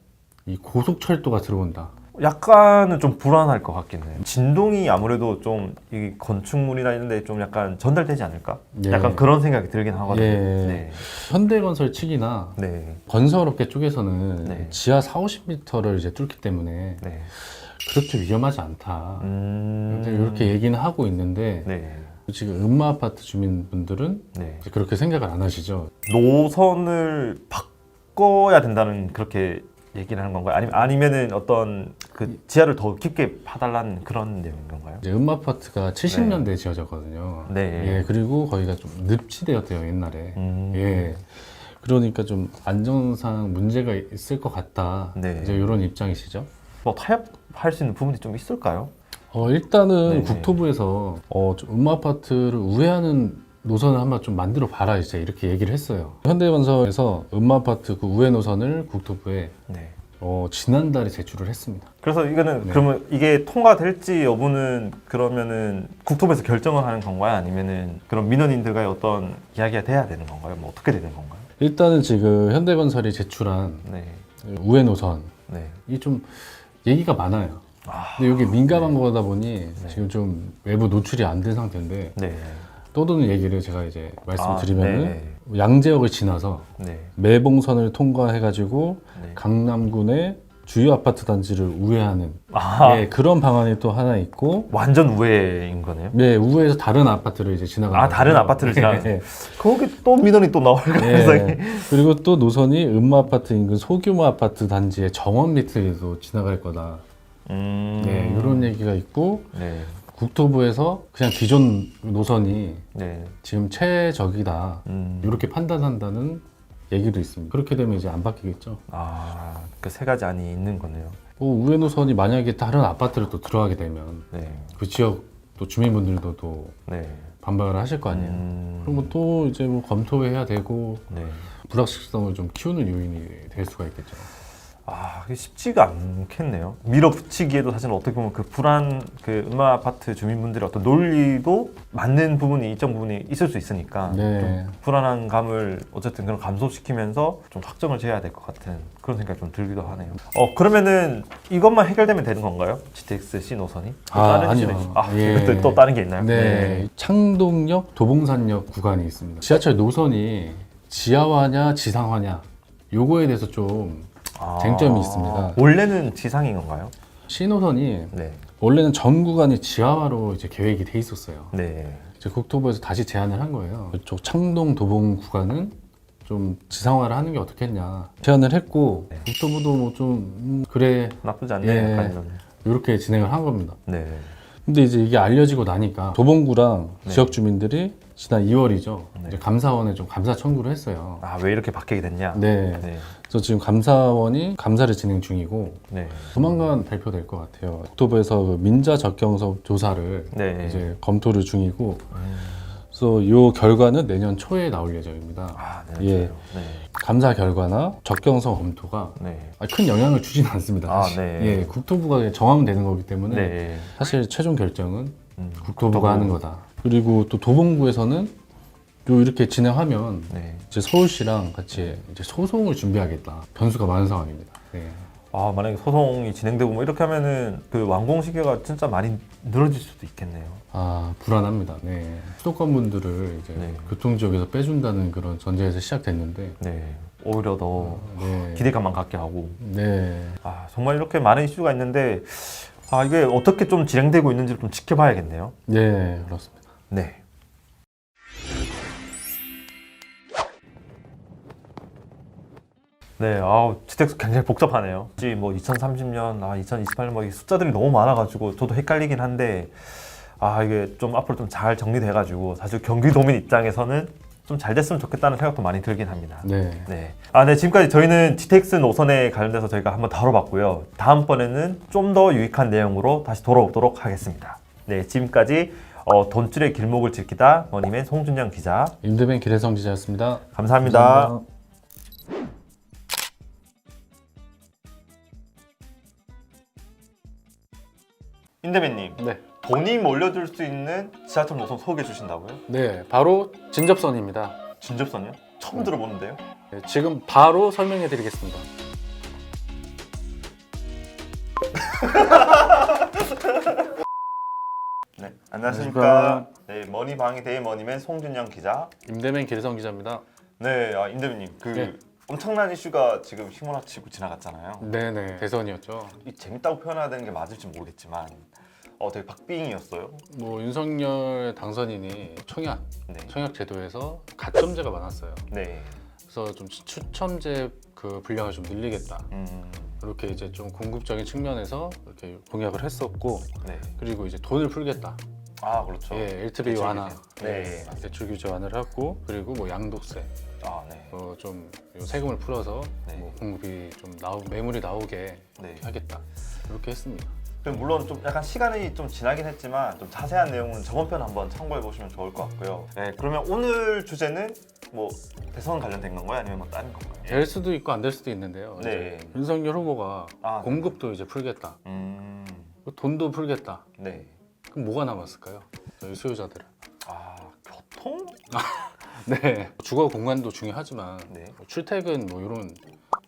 이 고속철도가 들어온다. 약간은 좀 불안할 것 같긴 해요. 진동이 아무래도 좀 이 건축물이나 이런 데 좀 약간 전달되지 않을까? 예. 약간 그런 생각이 들긴 하거든요. 예. 네. 현대건설 측이나 네. 건설업계 쪽에서는 네. 지하 4-50m를 이제 뚫기 때문에 네. 그렇게 위험하지 않다. 이제 이렇게 얘기는 하고 있는데 네. 지금 음마 아파트 주민분들은 네. 이제 그렇게 생각을 안 하시죠. 노선을 바꿔야 된다는 그렇게 얘기를 하는 건가요? 아니면은 어떤 그 지하를 더 깊게 파달라는 그런 내용인 건가요? 이제 음마 아파트가 70년대에 지어졌거든요. 네. 예, 그리고 거기가 좀 늪지대였대요 옛날에. 예. 그러니까 좀 안전상 문제가 있을 것 같다. 네. 이제 이런 입장이시죠. 뭐 타협할 수 있는 부분이 좀 있을까요? 일단은 네. 국토부에서 좀 음마 아파트를 우회하는 노선을 한번 좀 만들어 봐라 이제 이렇게 얘기를 했어요. 현대건설에서 음마아파트 그 우회 노선을 국토부에 네. 지난달에 제출을 했습니다. 그래서 이거는 네. 그러면 이게 통과될지 여부는 그러면은 국토부에서 결정을 하는 건가요? 아니면은 그런 민원인들과의 어떤 이야기가 돼야 되는 건가요? 뭐 어떻게 되는 건가요? 일단은 지금 현대건설이 제출한 네. 우회 노선이 네. 좀 얘기가 많아요. 아, 근데 이게 민감한 거다 보니 네. 지금 좀 외부 노출이 안 된 상태인데 네. 떠도는 얘기를 제가 이제 말씀드리면은 네. 양재역을 지나서 네. 매봉선을 통과해가지고 네. 강남군의 주요 아파트 단지를 우회하는 아, 네, 그런 방안이 또 하나 있고 완전 우회인 거네요. 네, 우회에서 다른 아파트를 이제 지나가는 아, 다른 거예요. 아파트를 지나가는 네. 거기 또 민원이 또 나올 가능성이. 네. 그리고 또 노선이 음마아파트 인근 소규모 아파트 단지의 정원 밑에도 지나갈 거다. 네, 이런 얘기가 있고 네. 국토부에서 그냥 기존 노선이 네. 지금 최적이다. 이렇게 판단한다는 얘기도 있습니다. 그렇게 되면 이제 안 바뀌겠죠. 아, 그 세 가지 안이 있는 거네요. 뭐 우회 노선이 만약에 다른 아파트를 또 들어가게 되면 네. 그 지역 또 주민분들도 또 네. 반발을 하실 거 아니에요. 그러면 또 이제 뭐 검토해야 되고 네. 불확실성을 좀 키우는 요인이 될 수가 있겠죠. 아, 그게 쉽지가 않겠네요. 밀어붙이기에도 사실 어떻게 보면 그 불안, 그 음마 아파트 주민분들의 어떤 논리도 맞는 부분이 일정 부분이 있을 수 있으니까 네. 좀 불안한 감을 어쨌든 그런 감소시키면서 좀 확정을 지어야 될 것 같은 그런 생각이 좀 들기도 하네요. 그러면은 이것만 해결되면 되는 건가요? GTX C 노선이? 또 아니요. 시스템이- 아, 예. 이것도 또 다른 게 있나요? 네. 창동역, 도봉산역 구간이 있습니다. 지하철 노선이 지하화냐 지상화냐 요거에 대해서 좀 아, 쟁점이 있습니다. 원래는 지상인 건가요? 신호선이 네. 원래는 전 구간이 지하화로 이제 계획이 돼 있었어요. 네. 이제 국토부에서 다시 제안을 한 거예요. 이쪽 창동 도봉 구간은 좀 지상화를 하는 게 어떻겠냐 제안을 했고 네. 국토부도 뭐 좀 그래 나쁘지 않네요. 예. 약간 이런. 이렇게 진행을 한 겁니다. 네. 근데 이제 이게 알려지고 나니까 도봉구랑 네. 지역 주민들이 지난 2월이죠. 네. 이제 감사원에 좀 감사 청구를 했어요. 아, 왜 이렇게 바뀌게 됐냐? 네. 네. 그래서 지금 감사원이 감사를 진행 중이고 네. 조만간 발표될 것 같아요. 국토부에서 그 민자 적경서 조사를 네. 이제 검토를 중이고, 그래서 이 결과는 내년 초에 나올 예정입니다. 아, 네. 예. 네. 감사 결과나 적경서 검토가 네. 큰 영향을 주지는 않습니다. 아, 사실. 네. 예, 국토부가 정하면 되는 거기 때문에 네. 사실 최종 결정은 국토부가 국토부. 하는 거다. 그리고 또 도봉구에서는 요 이렇게 진행하면 네. 이제 서울시랑 같이 이제 소송을 준비하겠다. 변수가 많은 상황입니다. 네. 아, 만약에 소송이 진행되고 뭐 이렇게 하면은 그 완공 시기가 진짜 많이 늘어질 수도 있겠네요. 아 불안합니다. 네. 수도권분들을 이제 네. 교통지역에서 빼준다는 그런 전제에서 시작됐는데, 네. 오히려 더 네. 기대감만 갖게 하고. 네. 아, 정말 이렇게 많은 이슈가 있는데, 아, 이게 어떻게 좀 진행되고 있는지를 좀 지켜봐야겠네요. 네, 그렇습니다. 네. 네, GTX 굉장히 복잡하네요. 뭐 2030년, 2028년 뭐 숫자들이 너무 많아가지고 저도 헷갈리긴 한데, 이게 좀 앞으로 좀 잘 정리돼가지고 사실 경기도민 입장에서는 좀 잘 됐으면 좋겠다는 생각도 많이 들긴 합니다. 네. 네. 네, 지금까지 저희는 GTX 노선에 관련돼서 저희가 한번 다뤄봤고요. 다음번에는 좀 더 유익한 내용으로 다시 돌아오도록 하겠습니다. 네, 지금까지 돈줄의 길목을 지키다 머니맨 송준영 기자. 임대변 기래성 기자였습니다. 감사합니다. 임대변님, 네. 돈이 몰려들 수 있는 지하철 노선 소개해 주신다고요? 네, 바로 진접선입니다. 진접선이요? 처음 들어보는데요? 네, 지금 바로 설명해 드리겠습니다. 네, 안녕하십니까. 네, 머니방이 대의 머니맨 송준영 기자. 임대맨 기래성 기자입니다. 네, 임대변님, 네. 엄청난 이슈가 지금 휘몰아치고 지나갔잖아요. 네네. 대선이었죠. 이 재밌다고 표현해야 되는 게 맞을지 모르겠지만, 되게 박빙이었어요. 뭐 윤석열 당선인이 청약 네, 제도에서 가점제가 많았어요. 네, 그래서 좀 추첨제 그 분량을 좀 늘리겠다. 이렇게 이제 좀 궁극적인 측면에서 이렇게 공약을 했었고, 네, 그리고 이제 돈을 풀겠다. 그렇죠. 예, LTV 대출 완화. 규제. 네. 대출 규제 완화를 하고, 그리고 뭐 양도세, 네, 좀 세금을 풀어서 네. 뭐 공급이 좀 매물이 나오게 네. 하겠다. 이렇게 했습니다. 물론 좀 약간 시간이 좀 지나긴 했지만 좀 자세한 내용은 저번 편 한번 참고해 보시면 좋을 것 같고요. 네, 그러면 오늘 주제는 뭐 대선 관련된 건가요? 아니면 뭐 다른 건가요? 될 수도 있고 안 될 수도 있는데요. 네. 이제 윤석열 후보가 아, 공급도 이제 풀겠다, 음, 돈도 풀겠다. 네. 그럼 뭐가 남았을까요? 저희 수요자들은. 아, 교통? 네. 주거 공간도 중요하지만 네. 출퇴근 뭐 이런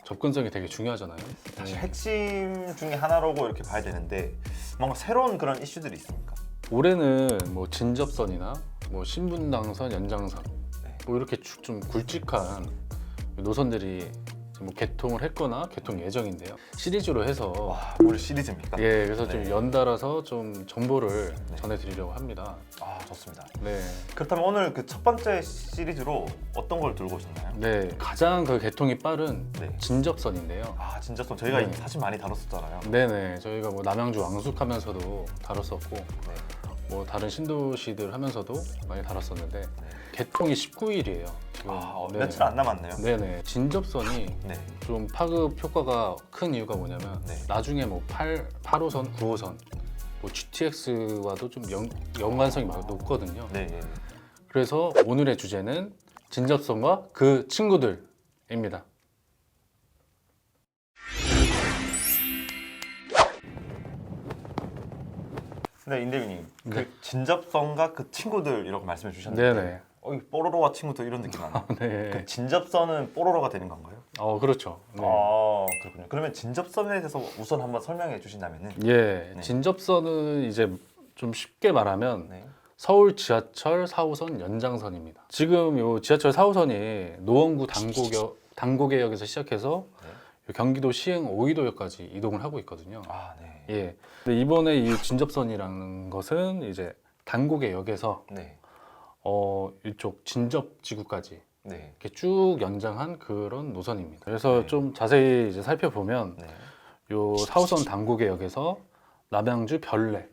접근성이 되게 중요하잖아요. 사실 핵심 중에 하나라고 이렇게 봐야 되는데 뭔가 새로운 그런 이슈들이 있습니까? 올해는 뭐 진접선이나 뭐 신분당선, 연장선 네. 뭐 이렇게 좀 굵직한 노선들이 뭐 개통을 했거나 개통 예정인데요. 시리즈로 해서 와, 뭘 시리즈입니까? 예, 그래서 좀 네. 연달아서 좀 정보를 네. 전해드리려고 합니다. 아, 좋습니다. 네, 그렇다면 오늘 그 첫 번째 시리즈로 어떤 걸 들고 오셨나요? 네, 가장 그 개통이 빠른 네. 진접선인데요. 아, 진짜선 저희가 네. 사실 많이 다뤘었잖아요. 네네, 저희가 뭐 남양주 왕숙하면서도 다뤘었고 네. 뭐 다른 신도시들 하면서도 많이 다뤘었는데 네. 개통이 19일이에요. 지금. 아, 네. 며칠 안 남았네요. 네네, 진접선이 네. 좀 파급 효과가 큰 이유가 뭐냐면 네. 나중에 뭐 8호선, 9호선, 뭐 GTX와도 좀 연관성이 많이 높거든요. 네. 네. 그래서 오늘의 주제는 진접선과 그 친구들입니다. 네, 임대민님. 네. 그 진접선과 그 친구들이라고 말씀해 주셨는데 네네. 이 뽀로로와 친구들 이런 느낌 나요. 네. 그 진접선은 뽀로로가 되는 건가요? 그렇죠. 네. 아, 그렇군요. 그러면 진접선에 대해서 우선 한번 설명해 주신다면은 예, 네. 진접선은 이제 좀 쉽게 말하면 네. 서울 지하철 4호선 연장선입니다. 지금 요 지하철 4호선이 노원구 당고개역에서 시작해서 네. 경기도 시흥 오이도역까지 이동을 하고 있거든요. 아, 네. 예. 근데 이번에 이 진접선이라는 것은 이제 당고개역에서 네. 이쪽 진접지구까지 네. 이렇게 쭉 연장한 그런 노선입니다. 그래서 네. 좀 자세히 이제 살펴보면 네. 요 4호선 당고개역에서 남양주 별내,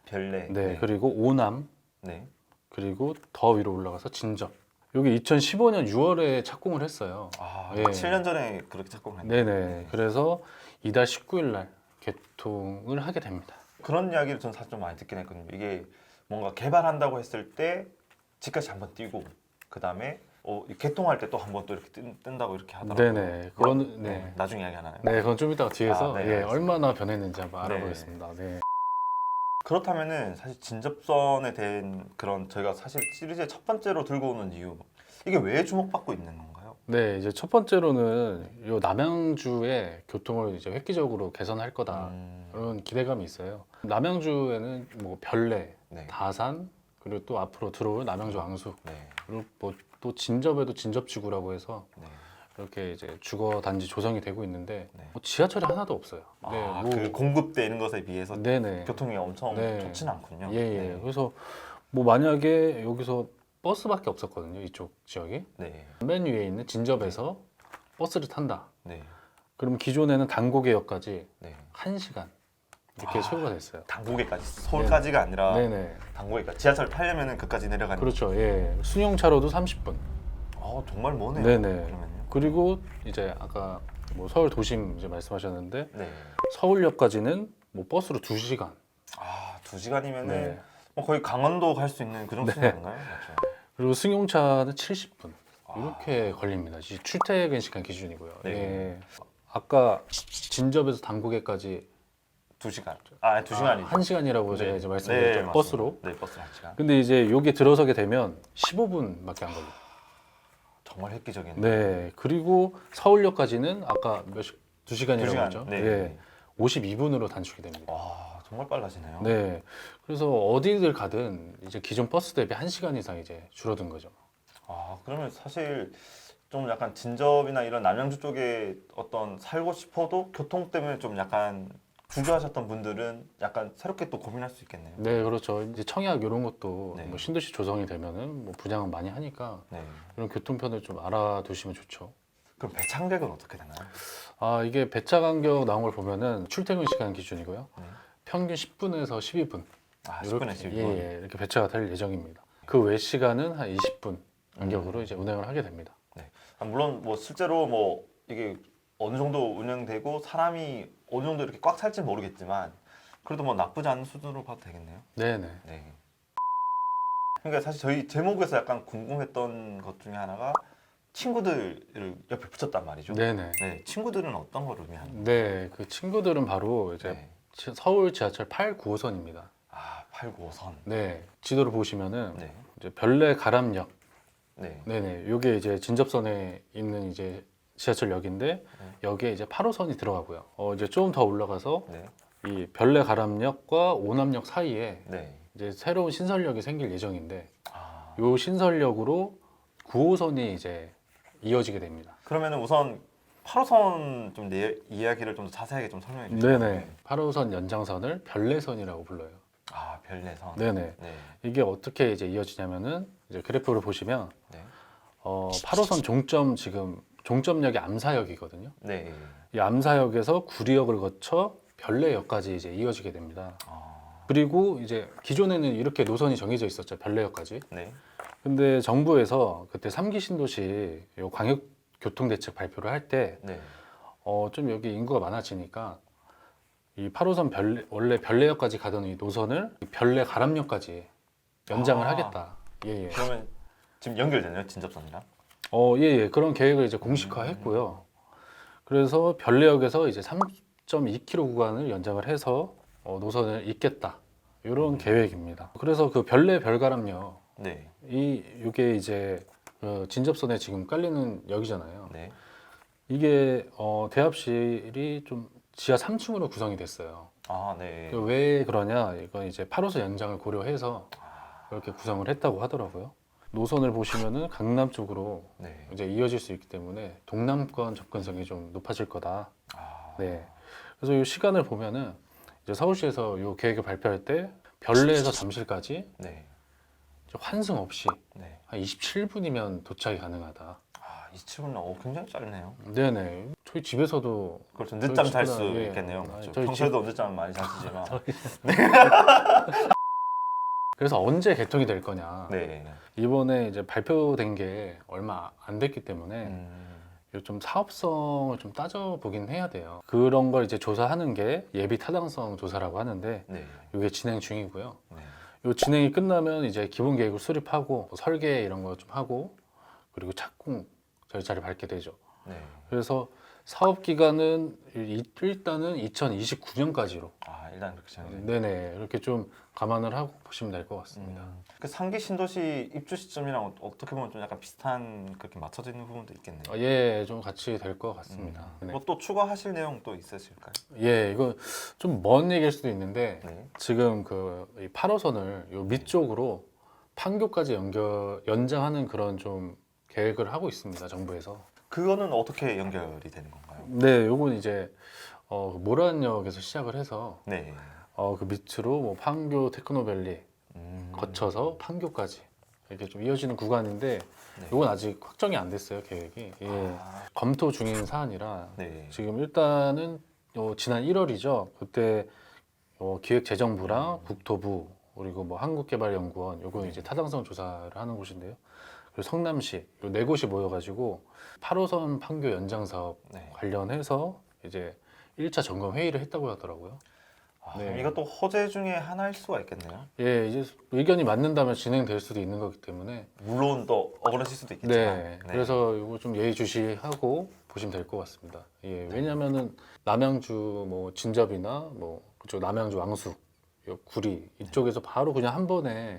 별내. 네, 그리고 오남, 네. 그리고 더 위로 올라가서 진접. 여기 2015년 6월에 착공을 했어요. 아, 예. 7년 전에 그렇게 착공을 했네요. 네네. 그래서 이달 19일 날 개통을 하게 됩니다. 그런 이야기를 전 사실 좀 많이 듣긴 했거든요. 이게 뭔가 개발한다고 했을 때 집까지 한번 뛰고 그 다음에 개통할 때 또 한번 또 이렇게 뜬다고 이렇게 하더라고요. 네네. 그건 네. 나중에 이야기 하나요? 네, 그건 좀 이따가 뒤에서 아, 네, 예, 알겠습니다. 얼마나 변했는지 한번 네. 알아보겠습니다. 네. 그렇다면은 사실 진접선에 대한 그런 저희가 사실 시리즈의 첫 번째로 들고 오는 이유 이게 왜 주목받고 있는 건가요? 네, 이제 첫 번째로는 요 남양주의 교통을 이제 획기적으로 개선할 거다. 그런 기대감이 있어요. 남양주에는 뭐 별내, 네. 다산, 그리고 또 앞으로 들어올 남양주 왕숙, 네. 그리고 뭐 또 진접에도 진접지구라고 해서 네. 이렇게 이제 주거 단지 조성이 되고 있는데 네. 뭐 지하철이 하나도 없어요. 아, 뭐 그 공급되는 것에 비해서 네네. 교통이 엄청 네. 좋진 않군요. 예. 네. 그래서 뭐 만약에 여기서 버스밖에 없었거든요. 이쪽 지역이 네. 맨 위에 있는 진접에서 버스를 탄다. 네. 그럼 기존에는 당고개역까지 네. 1시간 이렇게 아. 소요가 됐어요. 당고개까지 서울까지가 아니라 네네. 당고개까지 지하철 타려면은 그까지 내려가는. 그렇죠. 예. 승용차로도 30분. 정말 머네요. 네네. 그러면요. 그리고 이제 아까 뭐 서울 도심 이제 말씀하셨는데 네. 서울역까지는 뭐 버스로 2시간. 2시간이면은 네. 거의 강원도 갈 수 있는 그 정도 네. 아닌가요? 맞죠. 그리고 승용차는 70분. 아. 이렇게 걸립니다. 이 출퇴근 시간 기준이고요. 네. 예. 아까 진접에서 당고개까지 2시간. 2시간이죠. 1시간이라고 제가 이제 말씀드렸죠. 맞습니다. 버스로. 네, 버스로 1시간. 근데 이제 여기 들어서게 되면 15분밖에 안 걸려요. 정말 획기적인. 네. 그리고 서울역까지는 아까 2시간이라고 2시간. 했죠. 네. 예. 52분으로 단축이 됩니다. 와, 정말 빨라지네요. 네. 그래서 어디를 가든 이제 기존 버스 대비 1시간 이상 이제 줄어든 거죠. 그러면 사실 좀 약간 진접이나 이런 남양주 쪽에 어떤 살고 싶어도 교통 때문에 좀 약간 주저하셨던 분들은 약간 새롭게 또 고민할 수 있겠네요. 네, 그렇죠. 이제 청약 이런 것도 네. 뭐 신도시 조성이 되면은 뭐 분양은 많이 하니까 네. 이런 교통편을 좀 알아두시면 좋죠. 그럼 배창객은 어떻게 되나요? 이게 배차 간격 나온 걸 보면은 출퇴근 시간 기준이고요. 네. 평균 10분에서 12분. 10분에 12분. 예, 이렇게 배차가 될 예정입니다. 그 외 시간은 한 20분 간격으로 이제 운행을 하게 됩니다. 물론 뭐 실제로 뭐 이게 어느 정도 운영되고 사람이 어느 정도 이렇게 꽉 찰지 모르겠지만 그래도 뭐 나쁘지 않은 수준으로 봐도 되겠네요. 네네. 네. 그러니까 사실 저희 제목에서 약간 궁금했던 것 중에 하나가 친구들을 옆에 붙였단 말이죠. 네네. 네, 친구들은 어떤 걸 의미하는 거예요? 네, 그 친구들은 바로 이제 네. 서울 지하철 8, 9호선입니다. 아, 895선. 네, 지도를 보시면은 네. 이제 별내 가람역. 네. 네네, 요게 이제 진접선에 있는 이제 지하철역인데 여기에 이제 8호선이 들어가고요. 이제 좀 더 올라가서 네. 이 별내 가람역과 오남역 사이에 네. 이제 새로운 신설역이 생길 예정인데 아. 요 신설역으로 9호선이 이제 이어지게 됩니다. 그러면은 우선 8호선 좀 이야기를 좀 더 자세하게 좀 설명해 주시면. 네네. 8호선 연장선을 별내선이라고 불러요. 아, 별내선. 네네. 네. 이게 어떻게 이제 이어지냐면은 이제 그래프를 보시면 네. 8호선 지금 종점역이 암사역이거든요. 네. 이 암사역에서 구리역을 거쳐 별내역까지 이제 이어지게 됩니다. 그리고 이제 기존에는 이렇게 노선이 정해져 있었죠. 별내역까지. 네. 근데 정부에서 그때 3기 신도시 요 광역교통대책 발표를 할 때 네. 좀 여기 인구가 많아지니까 이 8호선 원래 별내역까지 가던 이 노선을 별내 가람역까지 연장을 아. 하겠다. 예, 예. 그러면 지금 연결되네요, 진접선이랑. 예, 예. 그런 계획을 이제 공식화했고요. 그래서 별내역에서 이제 3.2km 구간을 연장을 해서 노선을 잇겠다. 이런 계획입니다. 그래서 그 별내 별가람역 네. 이게 이제 진접선에 지금 깔리는 역이잖아요. 네. 이게 대합실이 좀 지하 3층으로 구성이 됐어요. 아, 네. 왜 그러냐? 이건 이제 8호선 연장을 고려해서 이렇게 구성을 했다고 하더라고요. 노선을 보시면은 강남 쪽으로 네. 이제 이어질 수 있기 때문에 동남권 접근성이 좀 높아질 거다. 아. 네. 그래서 이 시간을 보면은 이제 서울시에서 이 계획을 발표할 때 별내에서 잠실까지 네. 환승 없이 네. 한 27분이면 도착이 가능하다. 아, 27분 굉장히 짧네요. 네네. 저희 집에서도 그렇죠. 늦잠 잘 수 집보다, 예. 있겠네요. 아니, 그렇죠. 저희 평소에도 늦잠 많이 자시지만. 그래서 언제 개통이 될 거냐. 네. 이번에 이제 발표된 게 얼마 안 됐기 때문에 이거 좀 사업성을 좀 따져보긴 해야 돼요. 그런 걸 이제 조사하는 게 예비 타당성 조사라고 하는데 네. 이게 진행 중이고요. 네. 이 진행이 끝나면 이제 기본 계획을 수립하고 뭐 설계 이런 거 좀 하고 그리고 착공 절차를 밟게 되죠. 네. 그래서 사업 기간은 일단은 2029년까지로. 아, 일단 그렇게 정해져. 네네. 이렇게 좀 감안을 하고 보시면 될 것 같습니다. 그 상기 신도시 입주 시점이랑 어떻게 보면 좀 약간 비슷한 그렇게 맞춰져 있는 부분도 있겠네요. 예, 좀 같이 될 것 같습니다. 네. 뭐 또 추가하실 내용 또 있으실까요? 예, 이거 좀 먼 얘기일 수도 있는데 네. 지금 이 8호선을 요 밑쪽으로 판교까지 연장하는 그런 좀 계획을 하고 있습니다. 정부에서. 그거는 어떻게 연결이 되는 건가요? 네, 요건 이제 모란역에서 시작을 해서 네. 그 밑으로 뭐 판교 테크노밸리 거쳐서 판교까지 이렇게 좀 이어지는 구간인데 네. 요건 아직 확정이 안 됐어요. 계획이. 예. 아, 검토 중인 사안이라 네. 지금 일단은 지난 1월이죠. 그때 기획재정부랑 국토부 그리고 뭐 한국개발연구원 요거 이제 타당성 조사를 하는 곳인데요. 그리고 성남시 요 네 곳이 모여가지고 8호선 판교 연장 사업 네. 관련해서 이제 1차 점검 회의를 했다고 하더라고요. 아, 네. 그럼 이것도 호재 중에 하나일 수가 있겠네요. 예, 이제 의견이 맞는다면 진행될 수도 있는 거기 때문에 물론 또 억울하실 수도 있겠지만. 네, 그래서 이거 좀 예의주시하고 보시면 될 것 같습니다. 예, 왜냐면은 남양주 뭐 진접이나 뭐 그쪽 남양주 왕숙, 요 구리 이쪽에서 바로 그냥 한 번에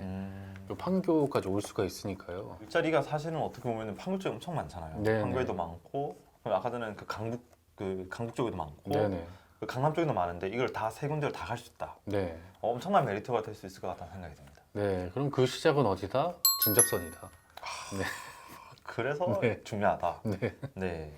요 판교까지 올 수가 있으니까요. 일자리가 사실은 어떻게 보면 판교 쪽에 엄청 많잖아요. 네네. 판교에도 많고 그리고 아까 전에 그 강북 쪽에도 많고 네네. 그 강남 쪽에도 많은데 이걸 다 세 군데를 다 갈 수 있다. 네, 엄청난 메리트가 될 수 있을 것 같다는 생각이 듭니다. 네. 그럼 그 시작은 어디다? 진접선이다. 그래서 네. 중요하다. 네. 네.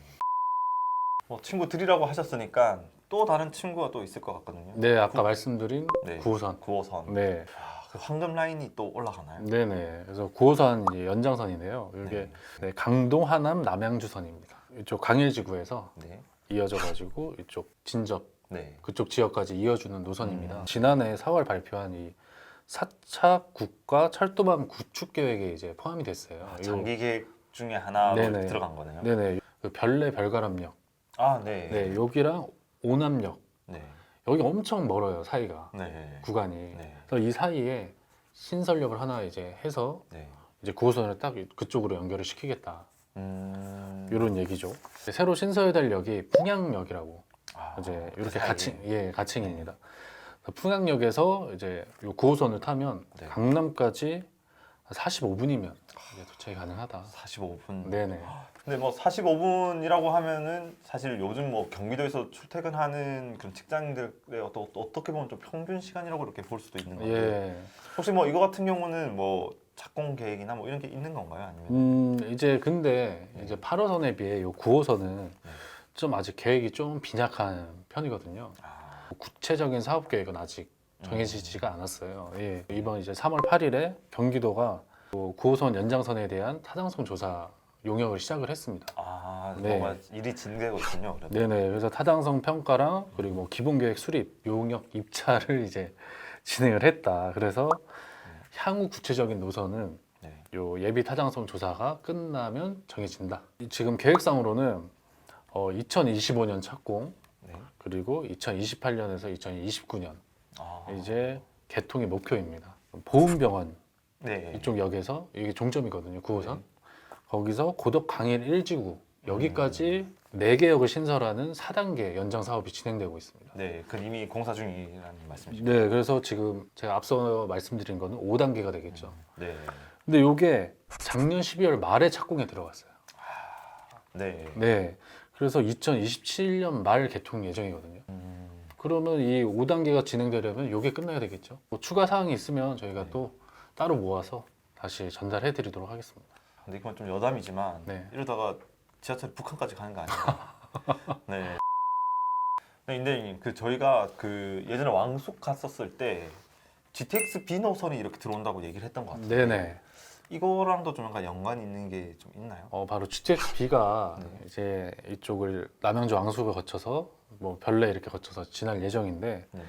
뭐 친구들이라고 하셨으니까 또 다른 친구가 또 있을 것 같거든요. 네, 아까 말씀드린 네. 9호선. 9호선. 네, 그 황금 라인이 또 올라가나요? 네네. 그래서 9호선 이제 연장선인데요. 이게 네, 강동, 하남, 남양주선입니다. 이쪽 강일지구에서 네. 이어져가지고 이쪽 진접 네. 그쪽 지역까지 이어주는 노선입니다. 지난해 4월 발표한 이 4차 국가 철도망 구축 계획에 이제 포함이 됐어요. 아, 장기 계획 중에 하나로 네네. 들어간 거네요. 네네. 그 별내 별가람역. 아, 네. 네, 여기랑 오남역. 네. 여기 엄청 멀어요, 사이가. 네. 구간이. 네. 그래서 이 사이에 신설역을 하나 이제 해서 네. 이제 9호선을 딱 그쪽으로 연결을 시키겠다. 음. 이런 얘기죠. 새로 신설될 역이 풍양역이라고 아, 이제 그 이렇게 사이에? 가칭입니다. 풍양역에서 이제 요 9호선을 타면 네. 강남까지 45분이면 이제 도착이 가능하다. 45분. 네네. 근데 뭐 45분이라고 하면은 사실 요즘 뭐 경기도에서 출퇴근하는 그런 직장인들의 어떻게 보면 좀 평균 시간이라고 이렇게 볼 수도 있는 건데 예. 혹시 뭐 이거 같은 경우는 뭐 착공 계획이나 뭐 이런 게 있는 건가요? 아니면 이제 근데 이제 8호선에 비해 요 9호선은 좀 아직 계획이 좀 빈약한 편이거든요. 아, 구체적인 사업 계획은 아직 정해지지가 않았어요. 예. 이번 이제 3월 8일에 경기도가 9호선 연장선에 대한 타당성 조사 용역을 시작을 했습니다. 네. 네. 일이 진행되고 있군요. 그래도. 네네. 그래서 타당성 평가랑 그리고 뭐 기본계획 수립, 용역 입찰을 이제 진행을 했다. 그래서 향후 구체적인 노선은 네. 요 예비 타당성 조사가 끝나면 정해진다. 지금 계획상으로는 2025년 착공 네. 그리고 2028년에서 2029년 아, 이제 개통이 목표입니다. 보훈병원 네. 이쪽 역에서 이게 종점이거든요. 9호선. 네. 거기서 고덕 강일 1지구 여기까지 4개 역을 신설하는 4단계 연장 사업이 진행되고 있습니다. 네, 그 이미 공사 중이라는 말씀이시죠? 네, 그래서 지금 제가 앞서 말씀드린 거는 5단계가 되겠죠. 네. 근데 이게 작년 12월 말에 착공에 들어갔어요. 네. 네, 그래서 2027년 말 개통 예정이거든요. 음, 그러면 이 5단계가 진행되려면 이게 끝나야 되겠죠. 뭐 추가 사항이 있으면 저희가 또 따로 모아서 다시 전달해 드리도록 하겠습니다. 근데 이건 좀 여담이지만 네. 이러다가 지하철 북한까지 가는 거 아닌가? 네. 네, 근데 그 저희가 그 예전에 왕숙 갔었을 때 GTX B 노선이 이렇게 들어온다고 얘기를 했던 것 같아요. 네네. 이거랑도 좀 약간 연관이 있는 게 좀 있나요? 바로 GTX-B가 네. 이제 이쪽을 남양주 왕숙을 거쳐서 뭐 별내 이렇게 거쳐서 지날 예정인데 네.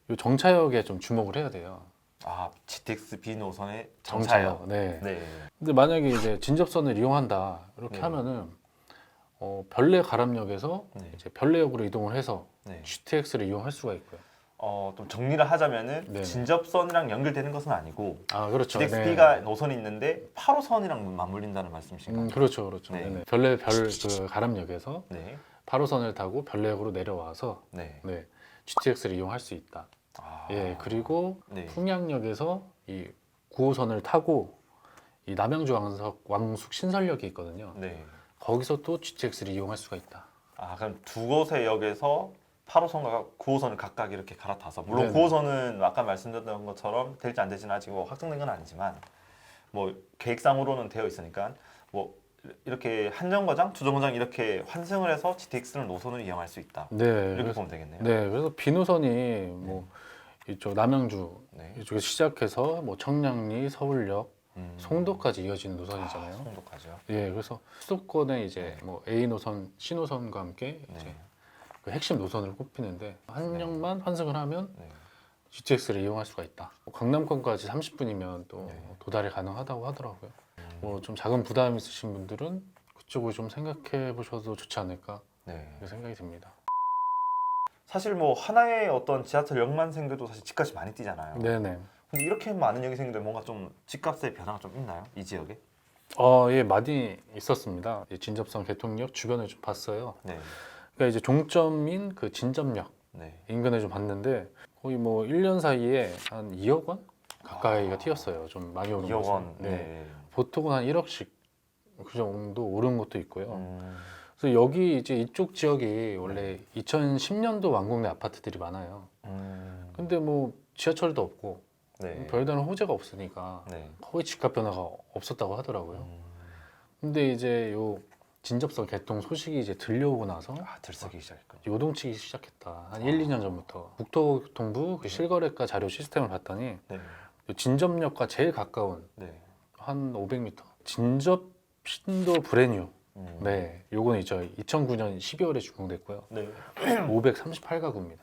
이 정차역에 좀 주목을 해야 돼요. 아, GTX B 노선의 정차역. 네. 네. 근데 만약에 이제 진접선을 이용한다 이렇게 네. 하면은 별내 가람역에서 네. 이제 별내역으로 이동을 해서 네. GTX를 이용할 수가 있고요. 좀 정리를 하자면은 네. 진접선이랑 연결되는 것은 아니고 아 그렇죠. GTX B가 노선이 있는데 8호선이랑 맞물린다는 말씀이신가요? 그렇죠, 그렇죠. 네. 네. 별내 그 가람역에서 네. 8호선을 타고 별내역으로 내려와서 네. 네, GTX를 이용할 수 있다. 아, 예, 그리고 네. 풍양역에서 이 9호선을 타고 이 남양주 왕숙 신설역이 있거든요. 네. 거기서 또 GTX를 이용할 수가 있다. 아, 그럼 두 곳의 역에서 8호선과 9호선을 각각 이렇게 갈아타서 물론 네네. 9호선은 아까 말씀드렸던 것처럼 될지 안 될지는 아직 뭐 확정된 건 아니지만 뭐 계획상으로는 되어 있으니까 뭐 이렇게 한 정거장, 두 정거장 이렇게 환승을 해서 GTX를 노선을 이용할 수 있다. 네, 이렇게 그래서, 보면 되겠네요. 네, 그래서 비노선이 뭐 이쪽 남양주 네. 이쪽에 시작해서 뭐 청량리, 서울역, 송도까지 이어지는 노선이잖아요. 송도까지요. 예, 그래서 수도권에 이제 뭐 A 노선, C 노선과 함께 이제 네. 그 핵심 노선을 꼽히는데 한 역만 환승을 하면 네. GTX를 이용할 수가 있다. 강남권까지 30분이면 또 네. 도달이 가능하다고 하더라고요. 뭐 좀 작은 부담 있으신 분들은 그쪽을 좀 생각해 보셔도 좋지 않을까 네. 이렇게 생각이 듭니다. 사실 뭐 하나의 어떤 지하철역만 생겨도 사실 집값이 많이 뛰잖아요. 네네. 근데 이렇게 많은 역이 생기는데 뭔가 좀 집값의 변화가 좀 있나요? 이 지역에? 예, 많이 있었습니다. 이 진접선 개통역 주변을 좀 봤어요. 네. 그러니까 이제 종점인 그 진접역 네. 인근에 좀 봤는데 거의 뭐 1년 사이에 한 2억 원 가까이가 튀었어요. 좀 많이 오른 2억 곳은. 원. 네. 보통은 한 1억씩 그 정도 오른 것도 있고요. 음, 그래서 여기 이제 이쪽 지역이 원래 2010년도 완공된 아파트들이 많아요. 근데 뭐 지하철도 없고 네. 별다른 호재가 없으니까 네. 거의 집값 변화가 없었다고 하더라고요. 근데 이제 요 진접선 개통 소식이 이제 들려오고 나서 들썩이기 시작했군요. 요동치기 시작했다. 한 1, 2년 전부터 국토교통부 그 실거래가 자료 시스템을 봤더니 네. 요 진접역과 제일 가까운 네. 한 500m 진접 신도 브레뉴. 음. 네, 요건 이제 2009년 12월에 준공됐고요. 네. 538가구입니다.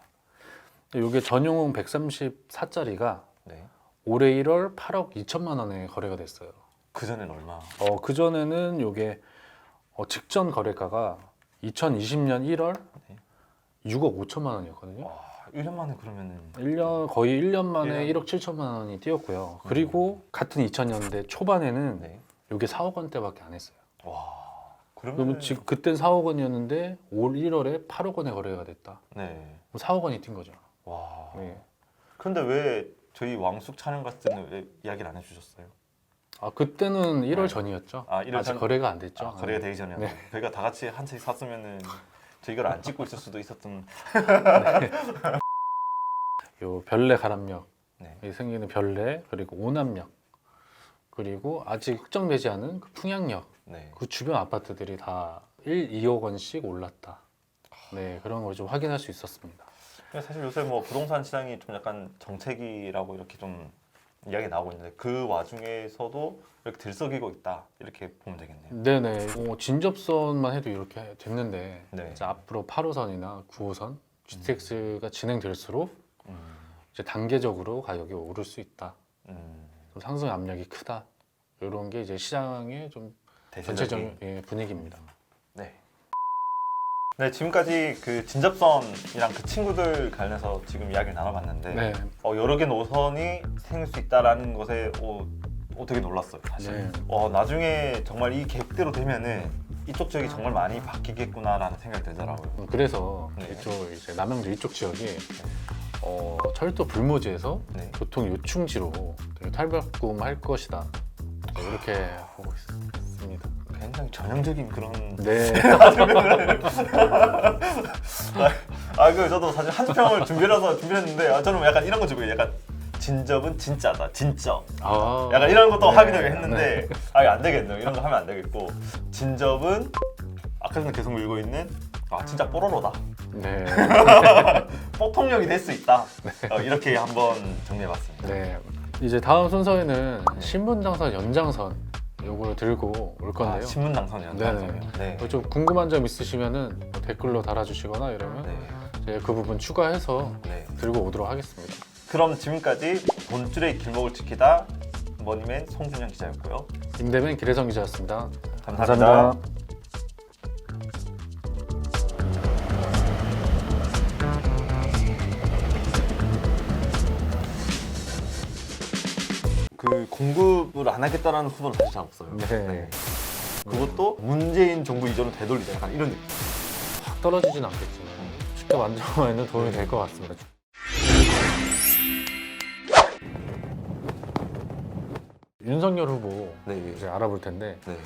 요게 전용은 134짜리가 네. 올해 1월 8억 2천만 원에 거래가 됐어요. 그 전엔 얼마? 그 전에는 요게 직전 거래가가 2020년 1월 네. 6억 5천만 원이었거든요. 와, 1년 만에 그러면은 1년 거의 1년 만에 1년. 1억 7천만 원이 뛰었고요. 그리고 같은 2000년대 초반에는 네. 이게 4억 원대밖에 안 했어요. 와. 그러면 그러면 지금 그땐 4억 원이었는데 올 1월에 8억 원에 거래가 됐다. 네. 4억 원이 뛴 거죠. 와. 네. 그런데 왜 저희 왕숙 촬영 갔을 때는 왜 이야기를 안 해주셨어요? 아 그때는 1월 네. 전이었죠. 아, 1월 아직 전? 거래가 안 됐죠. 아, 거래가 되기 전이었나? 네. 저희가 다 같이 한 채 샀으면은 저 이걸 안 찍고 있을 수도 있었던. 요 별내 가람역에 네. 생기는 별내 그리고 오남역 그리고 아직 확정되지 않은 그 풍양역 네. 그 주변 아파트들이 다 1, 2억 원씩 올랐다. 네 그런 걸 좀 확인할 수 있었습니다. 근데 사실 요새 뭐 부동산 시장이 좀 약간 정체기라고 이렇게 좀 이야기 나오고 있는데 그 와중에서도 이렇게 들썩이고 있다 이렇게 보면 되겠네요. 네네 진접선만 해도 이렇게 됐는데 네. 이제 앞으로 8호선이나 9호선 GTX가 진행될수록 음, 이제 단계적으로 가격이 오를 수 있다. 음, 좀 상승 압력이 크다. 이런 게 이제 시장의 좀 전체적인 분위기입니다. 네. 네, 지금까지 그 진접선이랑 그 친구들 관련해서 지금 이야기를 나눠봤는데 네. 여러 개 노선이 생길 수 있다라는 것에 되게 놀랐어요, 사실. 네. 나중에 정말 이 계획대로 되면은 이쪽 지역이 정말 많이 바뀌겠구나라는 생각이 들더라고요. 그래서 네. 이쪽 이제 남양주 이쪽 지역이 철도 불모지에서 네. 교통 요충지로 되게 탈바꿈할 것이다. 네, 이렇게 보고 있습니다. 굉장히 전형적인 그런. 네. 저도 사실 한 평을 준비했는데 저는 약간 이런 거 주고 약간 진접은 진짜다, 진짜. 아, 약간 이런 것도 네. 하기도 했는데 이거 안 되겠네요. 이런 거 하면 안 되겠고 진접은 아까 전에 계속 밀고 있는 진짜 뽀로로다. 네. 뽀통력이 될 수 있다. 이렇게 한번 정리해봤습니다. 네. 이제 다음 순서에는 신분당선 연장선 요거를 들고 올 건데요. 신문당선 연장선이요. 네. 좀 궁금한 점 있으시면은 뭐 댓글로 달아주시거나 이러면 네. 이제 그 부분 추가해서 네. 들고 오도록 하겠습니다. 그럼 지금까지 돈줄의 길목을 지키다 머니맨 송준영 기자였고요. 임대맨 기래성 기자였습니다. 감사합니다. 그 공급을 안 하겠다라는 후보는 사실 잘 없어요. 네. 그것도 문재인 정부 이전을 되돌리자 약간 이런 느낌. 확 떨어지진 않겠지만 쉽게 만들어가는 도움이 될 것 같습니다. 윤석열 후보 네. 이제 알아볼 텐데 네.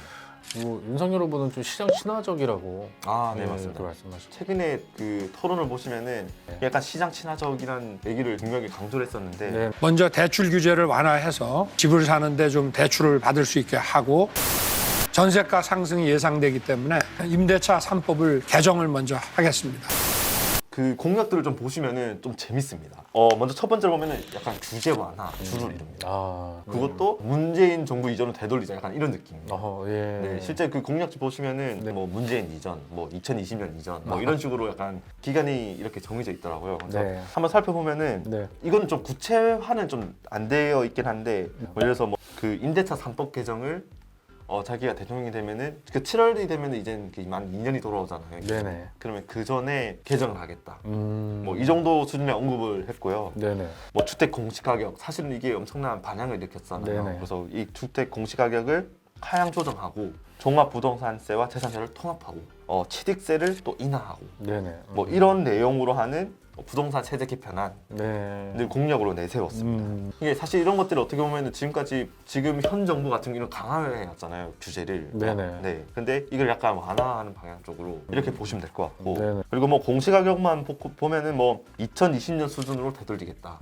윤석열 후보는 좀 시장 친화적이라고 네, 맞습니다. 그렇게 말씀하셨죠. 최근에 그 토론을 보시면은 네. 약간 시장 친화적이라는 얘기를 분명히 강조를 했었는데 네. 먼저 대출 규제를 완화해서 집을 사는데 좀 대출을 받을 수 있게 하고 전세가 상승이 예상되기 때문에 임대차 3법을 개정을 먼저 하겠습니다. 그 공약들을 좀 보시면은 좀 재밌습니다. 먼저 첫 번째로 보면은 약간 규제 완화, 줄을 이룹니다. 그것도 문재인 정부 이전을 되돌리자 약간 이런 느낌입니다. 예. 네, 실제 그 공약지 보시면은 네. 뭐 문재인 이전, 뭐 2020년 이전, 뭐 이런 식으로 약간 기간이 이렇게 정해져 있더라고요. 그래서 네. 한번 살펴보면은 네. 이건 좀 구체화는 좀 안 되어 있긴 한데 뭐 예를 들어서 뭐 그 임대차 3법 개정을 자기가 대통령이 되면은 그 7월이 되면은 이제는 만 2년이 돌아오잖아요. 네네. 그러면 그 전에 개정을 하겠다. 뭐 뭐 이 정도 수준의 언급을 했고요. 네네. 뭐 주택 공시 가격 사실은 이게 엄청난 반향을 일으켰잖아요. 네네. 그래서 이 주택 공시 가격을 하향 조정하고 종합 부동산세와 재산세를 통합하고 취득세를 또 인하하고 네네. 뭐 이런 내용으로 하는 부동산 세제 개편안을 네. 공약으로 내세웠습니다. 이게 사실 이런 것들이 어떻게 보면은 지금까지 지금 현 정부 같은 경우는 강화해왔잖아요 규제를. 네네. 네. 근데 이걸 약간 완화하는 방향 쪽으로 이렇게 보시면 될 것 같고. 네네. 그리고 뭐 공시 가격만 보면은 뭐 2020년 수준으로 되돌리겠다.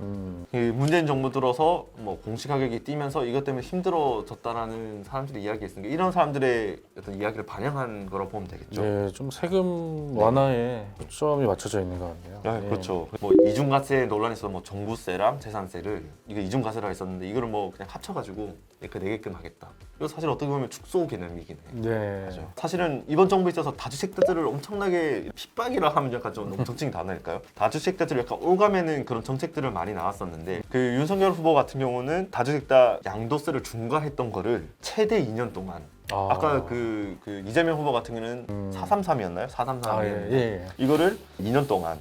이 문재인 정부 들어서 뭐 공시 가격이 뛰면서 이것 때문에 힘들어졌다라는 사람들이 이야기했으니까 이런 사람들의 어떤 이야기를 반영한 거라고 보면 되겠죠. 네, 좀 세금 완화에 초점이 맞춰져 있는 것 같네요. 네, 그렇죠. 뭐 이중과세 논란이 있어서 뭐 정부세랑 재산세를 이거 이중과세라 했었는데 이거를 뭐 그냥 합쳐가지고 그 내게끔 하겠다. 이거 사실 어떻게 보면 축소 개념이긴 해요. 네. 맞아요. 사실은 이번 정부에 있어서 다주택자들을 엄청나게 핍박이라 하면 약간 좀 너무 정책이 단어일까요? 다주택자들을 약간 올가매는 그런 정책들을 많이 나왔었는데 그 윤석열 후보 같은 경우는 다주택자 양도세를 중과했던 거를 최대 2년 동안 아까 그 이재명 후보 같은 경우는 433이었나요? 433. 아, 예. 이거를 2년 동안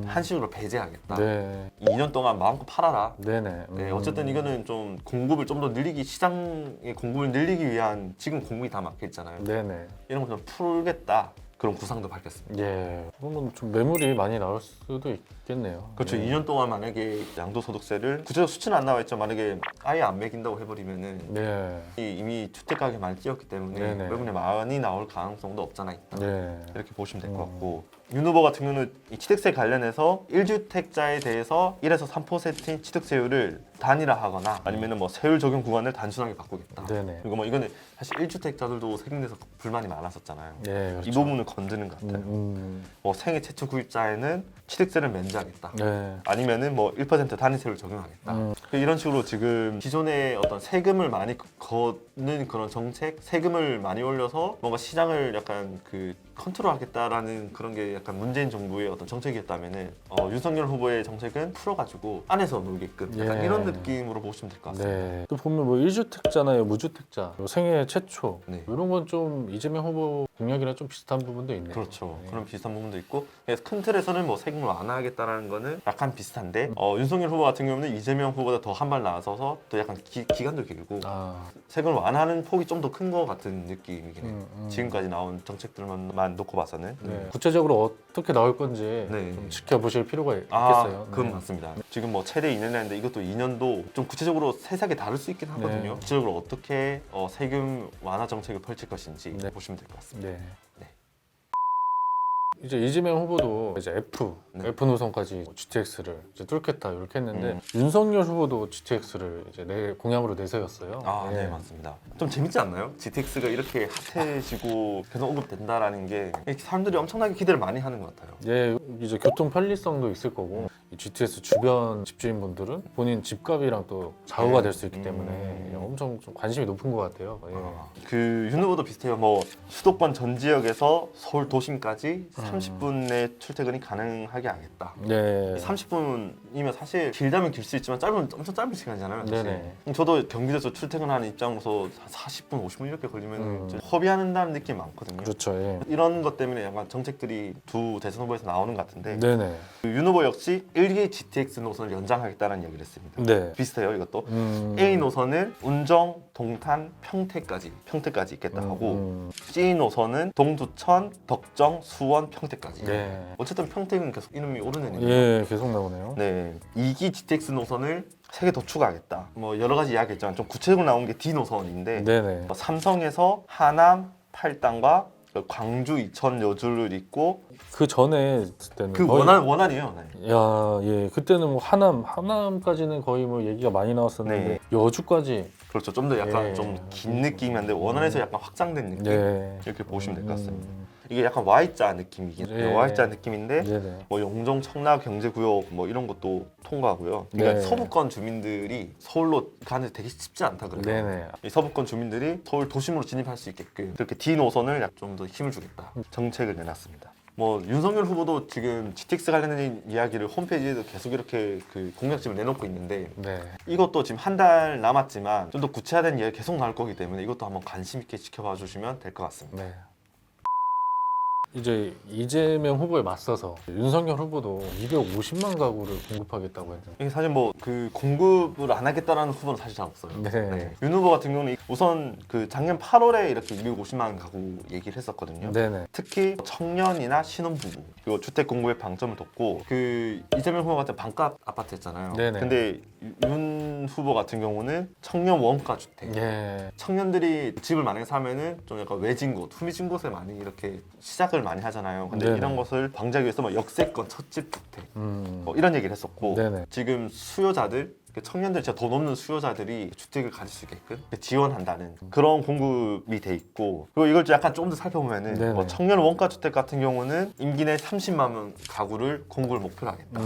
한식으로 예. 배제하겠다. 네. 2년 동안 마음껏 팔아라. 네네. 네, 어쨌든 이거는 좀 공급을 좀 더 늘리기, 시장의 공급을 늘리기 위한 지금 공급이 다 막혀 있잖아요. 네네. 이런 걸 좀 풀겠다. 그런 구상도 밝혔습니다. 예. 그러면 좀 매물이 많이 나올 수도 있겠네요. 그렇죠. 예. 2년 동안 만약에 양도소득세를 구체적 수치는 안 나와 있죠. 만약에 아예 안 매긴다고 해버리면은 네. 이미 주택 가격이 많이 뛰었기 때문에 네네. 매물이 많이 나올 가능성도 없잖아 있다. 네. 이렇게 보시면 될 것 같고 윤 후보 같은 경우는 이 취득세 관련해서 1주택자에 대해서 1에서 3%인 취득세율을 단일화하거나 아니면은 뭐 세율 적용 구간을 단순하게 바꾸겠다. 네네. 그리고 뭐 이거는 사실 1주택자들도 세금 내서 불만이 많았었잖아요. 예, 그렇죠. 이 부분을 건드는 것 같아요. 뭐 생애 최초 구입자에는 취득세를 면제하겠다. 네. 아니면은 뭐 1% 단위세율을 적용하겠다. 이런 식으로 지금 기존의 어떤 세금을 많이 걷는 그런 정책, 세금을 많이 올려서 뭔가 시장을 약간 그 컨트롤하겠다라는 그런 게 약간 문재인 정부의 어떤 정책이었다면은 윤석열 후보의 정책은 풀어가지고 안에서 놀게끔 약간 예. 이런 느낌으로 보시면 될 것 같습니다. 네. 또 보면 뭐 1주택자나 무주택자, 뭐 생애 최초 네. 이런 건 좀 이재명 후보 공약이랑 좀 비슷한 부분도 있네요. 그렇죠. 네. 그런 비슷한 부분도 있고 그래서 큰 틀에서는 뭐 세금을 완화하겠다라는 거는 약간 비슷한데 윤석열 후보 같은 경우는 이재명 후보보다 더 한 발 나서서 또 약간 기간도 길고 아, 세금을 완화하는 폭이 좀 더 큰 것 같은 느낌이긴 해요. 지금까지 나온 정책들만 놓고 봐서는. 네. 구체적으로 어떻게 나올 건지 네. 좀 지켜보실 필요가 아, 있겠어요. 그건 네. 맞습니다. 지금 뭐 최대 2년이라는데 이것도 2년도 좀 구체적으로 세세하게 다를 수 있긴 하거든요. 네. 구체적으로 어떻게 세금 완화 정책을 펼칠 것인지 네. 보시면 될 것 같습니다. 네. 네. 이제 이재명 후보도 이제 F 네. 노선까지 GTX를 이제 뚫겠다 이렇게 했는데 윤석열 후보도 GTX를 이제 공약으로 내세웠어요. 아, 예. 네, 맞습니다. 좀 재밌지 않나요? GTX가 이렇게 핫해지고 계속 언급된다라는 게 사람들이 엄청나게 기대를 많이 하는 것 같아요. 예, 이제 교통 편리성도 있을 거고 이 GTX 주변 집주인분들은 본인 집값이랑 또 좌우가 될 수 있기 때문에 엄청 좀 관심이 높은 것 같아요. 예. 그 윤 후보도 비슷해요. 뭐 수도권 전 지역에서 서울 도심까지 30분 내 출퇴근이 가능하게 하겠다. 네. 30분이면 사실 길다면 길 수 있지만 짧으면 엄청 짧은 시간이잖아요. 사실. 네네. 저도 경기도에서 출퇴근하는 입장으로서 40분, 50분 이렇게 걸리면 허비한다는 느낌이 많거든요. 그렇죠. 예. 이런 것 때문에 약간 정책들이 두 대선 후보에서 나오는 것 같은데 네네. 윤 후보 역시 1기 GTX 노선을 연장하겠다는 얘기를 했습니다. 네. 비슷해요, 이것도. A 노선은 운정, 동탄, 평택까지 있겠다 하고 C 노선은 동두천, 덕정, 수원, 평택까지. 네. 어쨌든 평택은 계속 이름이 오르는 예, 계속 나오네요. 네, 2기 GTX 노선을 3개 더 추가하겠다. 뭐 여러 가지 이야기했지만 좀 구체적으로 나온 게 D 노선인데 네네. 삼성에서 하남, 팔당과 광주, 이천, 여주를 잇고 그 전에 했을 때는 그 거의 원안이에요. 네. 야, 예. 그때는 뭐 하남까지는 거의 뭐 얘기가 많이 나왔었는데 네. 여주까지 그렇죠. 좀 더 약간 예. 좀 긴 느낌인데 원안에서 약간 확장된 느낌 네. 이렇게 보시면 될 것 같습니다. 이게 약간 Y자 느낌이긴 해요. 예. Y자 느낌인데 네네. 뭐 영종, 청라 경제구역 뭐 이런 것도 통과하고요. 그러니까 네. 서부권 주민들이 서울로 가는 데 되게 쉽지 않다 그래요. 네네. 이 서부권 주민들이 서울 도심으로 진입할 수 있게끔 그렇게 D 노선을 좀 더 힘을 주겠다 정책을 내놨습니다. 뭐 윤석열 후보도 지금 GTX 관련된 이야기를 홈페이지에도 계속 이렇게 그 공약집을 내놓고 있는데 네. 이것도 지금 한 달 남았지만 좀 더 구체화된 이야기 계속 나올 거기 때문에 이것도 한번 관심 있게 지켜봐 주시면 될 것 같습니다. 네. 이제 이재명 후보에 맞서서 윤석열 후보도 250만 가구를 공급하겠다고 했는데 이게 사실 뭐 그 공급을 안 하겠다라는 후보는 사실 잘 없어요. 네. 윤 후보 같은 경우는 우선 그 작년 8월에 이렇게 250만 가구 얘기를 했었거든요. 네네. 특히 청년이나 신혼부부 그리고 주택 공급에 방점을 뒀고 그 이재명 후보 같은 반값 아파트 했잖아요. 네네. 근데 윤 후보 같은 경우는 청년 원가 주택. 예. 청년들이 집을 만약에 사면은 좀 약간 외진 곳, 후미진 곳에 많이 이렇게 시작을 많이 하잖아요. 근데 네네. 이런 것을 방지하기 위해서 뭐 역세권, 첫집 주택 음. 뭐 이런 얘기를 했었고 네네. 지금 수요자들 청년들 진짜 돈 없는 수요자들이 주택을 가질 수 있게끔 지원한다는 그런 공급이 돼 있고 그리고 이걸 좀 약간 조금 더 살펴보면은 네네. 뭐 청년 원가 주택 같은 경우는 임기 내 30만 원 가구를 공급을 목표로 하겠다.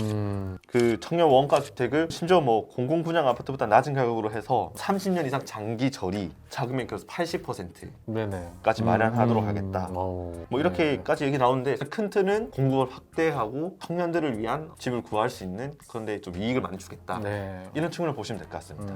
그 청년 원가 주택을 심지어 뭐 공공 분양 아파트보다 낮은 가격으로 해서 30년 이상 장기 저리 자금의 그래서 80%까지 네네. 마련하도록 하겠다. 어우. 뭐 이렇게까지 얘기 나오는데 큰 틀은 공급을 확대하고 청년들을 위한 집을 구할 수 있는 그런데 좀 이익을 많이 주겠다. 네. 이런 측면을 보시면 될 것 같습니다.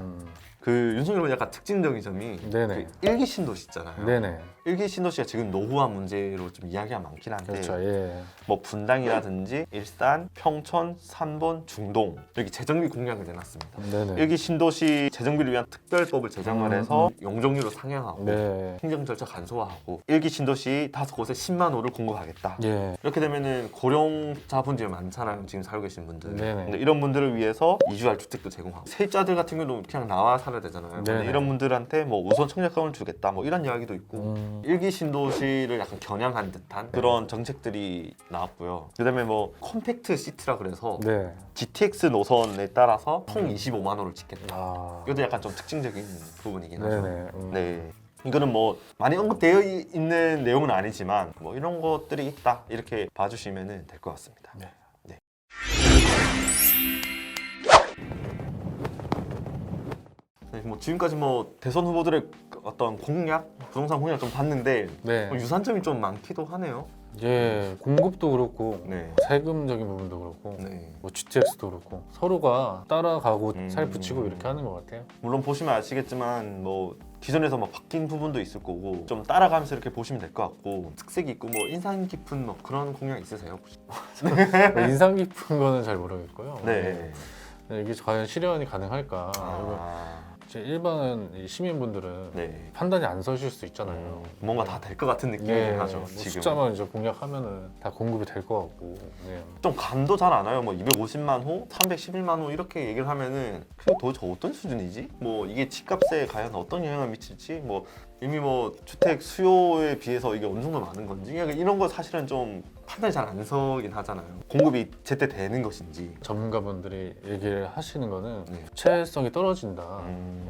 그 윤석열은 약간 특징적인 점이 네네. 그 일기 신도시 있잖아요. 네네. 일기 신도시가 지금 노후화 문제로 좀 이야기가 많긴 한데 그렇죠. 예. 뭐 분당이라든지 일산, 평촌, 삼본, 중동 여기 재정비 공약을 내놨습니다. 네네. 일기 신도시 재정비를 위한 특별법을 제정을 해서 용적률을 상향하고 네. 행정 절차 간소화하고 일기 신도시 5곳에 10만 호를 공급하겠다. 예. 이렇게 되면은 고령자분들이 많잖아요. 지금 살고 계신 분들. 네네. 근데 이런 분들을 위해서 이주할 주택도 제공하고 세입자들 같은 경우는 그냥 나와 살아야 되잖아요. 근데 네네. 이런 분들한테 뭐 우선 청약권을 주겠다. 뭐 이런 이야기도 있고 일기 신도시를 약간 겨냥한 듯한 그런 정책들이 나왔고요. 그다음에 뭐 컴팩트 시티라 그래서 네. GTX 노선에 따라서 통 25만 호를 짓겠다. 아. 이것도 약간 좀 특징적인 부분이긴 하죠. 네네. 네. 이거는 뭐 많이 언급되어 있는 내용은 아니지만 뭐 이런 것들이 있다 이렇게 봐주시면 될 것 같습니다. 네. 네. 네, 뭐 지금까지 뭐 대선 후보들의 어떤 공약, 부동산 공약 좀 봤는데 네. 유사점이 좀 많기도 하네요. 예. 공급도 그렇고 네. 세금적인 부분도 그렇고 네. 뭐 GTX도 그렇고 서로가 따라가고 음. 살붙이고 이렇게 하는 것 같아요. 물론 보시면 아시겠지만 뭐 기존에서 뭐 바뀐 부분도 있을 거고 좀 따라가면서 이렇게 보시면 될 것 같고 특색이 있고 뭐 인상 깊은 뭐 그런 공약 있으세요? 혹시? 인상 깊은 거는 잘 모르겠고요. 네. 이게 과연 실현이 가능할까? 그리고 아, 이제 일반 이 시민분들은 네. 판단이 안 서실 수 있잖아요. 뭔가 다 될 것 같은 느낌이긴 네, 하죠. 뭐 지금 숫자만 이제 공략하면은 다 공급이 될 것 같고. 네. 좀 감도 잘 안 와요. 뭐 250만 호, 311만 호 이렇게 얘기를 하면은 그게 도대체 어떤 수준이지? 뭐 이게 집값에 과연 어떤 영향을 미칠지? 뭐 이미 뭐 주택 수요에 비해서 이게 어느 정도 많은 건지 이런 거 사실은 좀 판단이 잘 안 서긴 하잖아요. 공급이 제때 되는 것인지. 전문가분들이 얘기를 하시는 거는 네. 구체성이 떨어진다.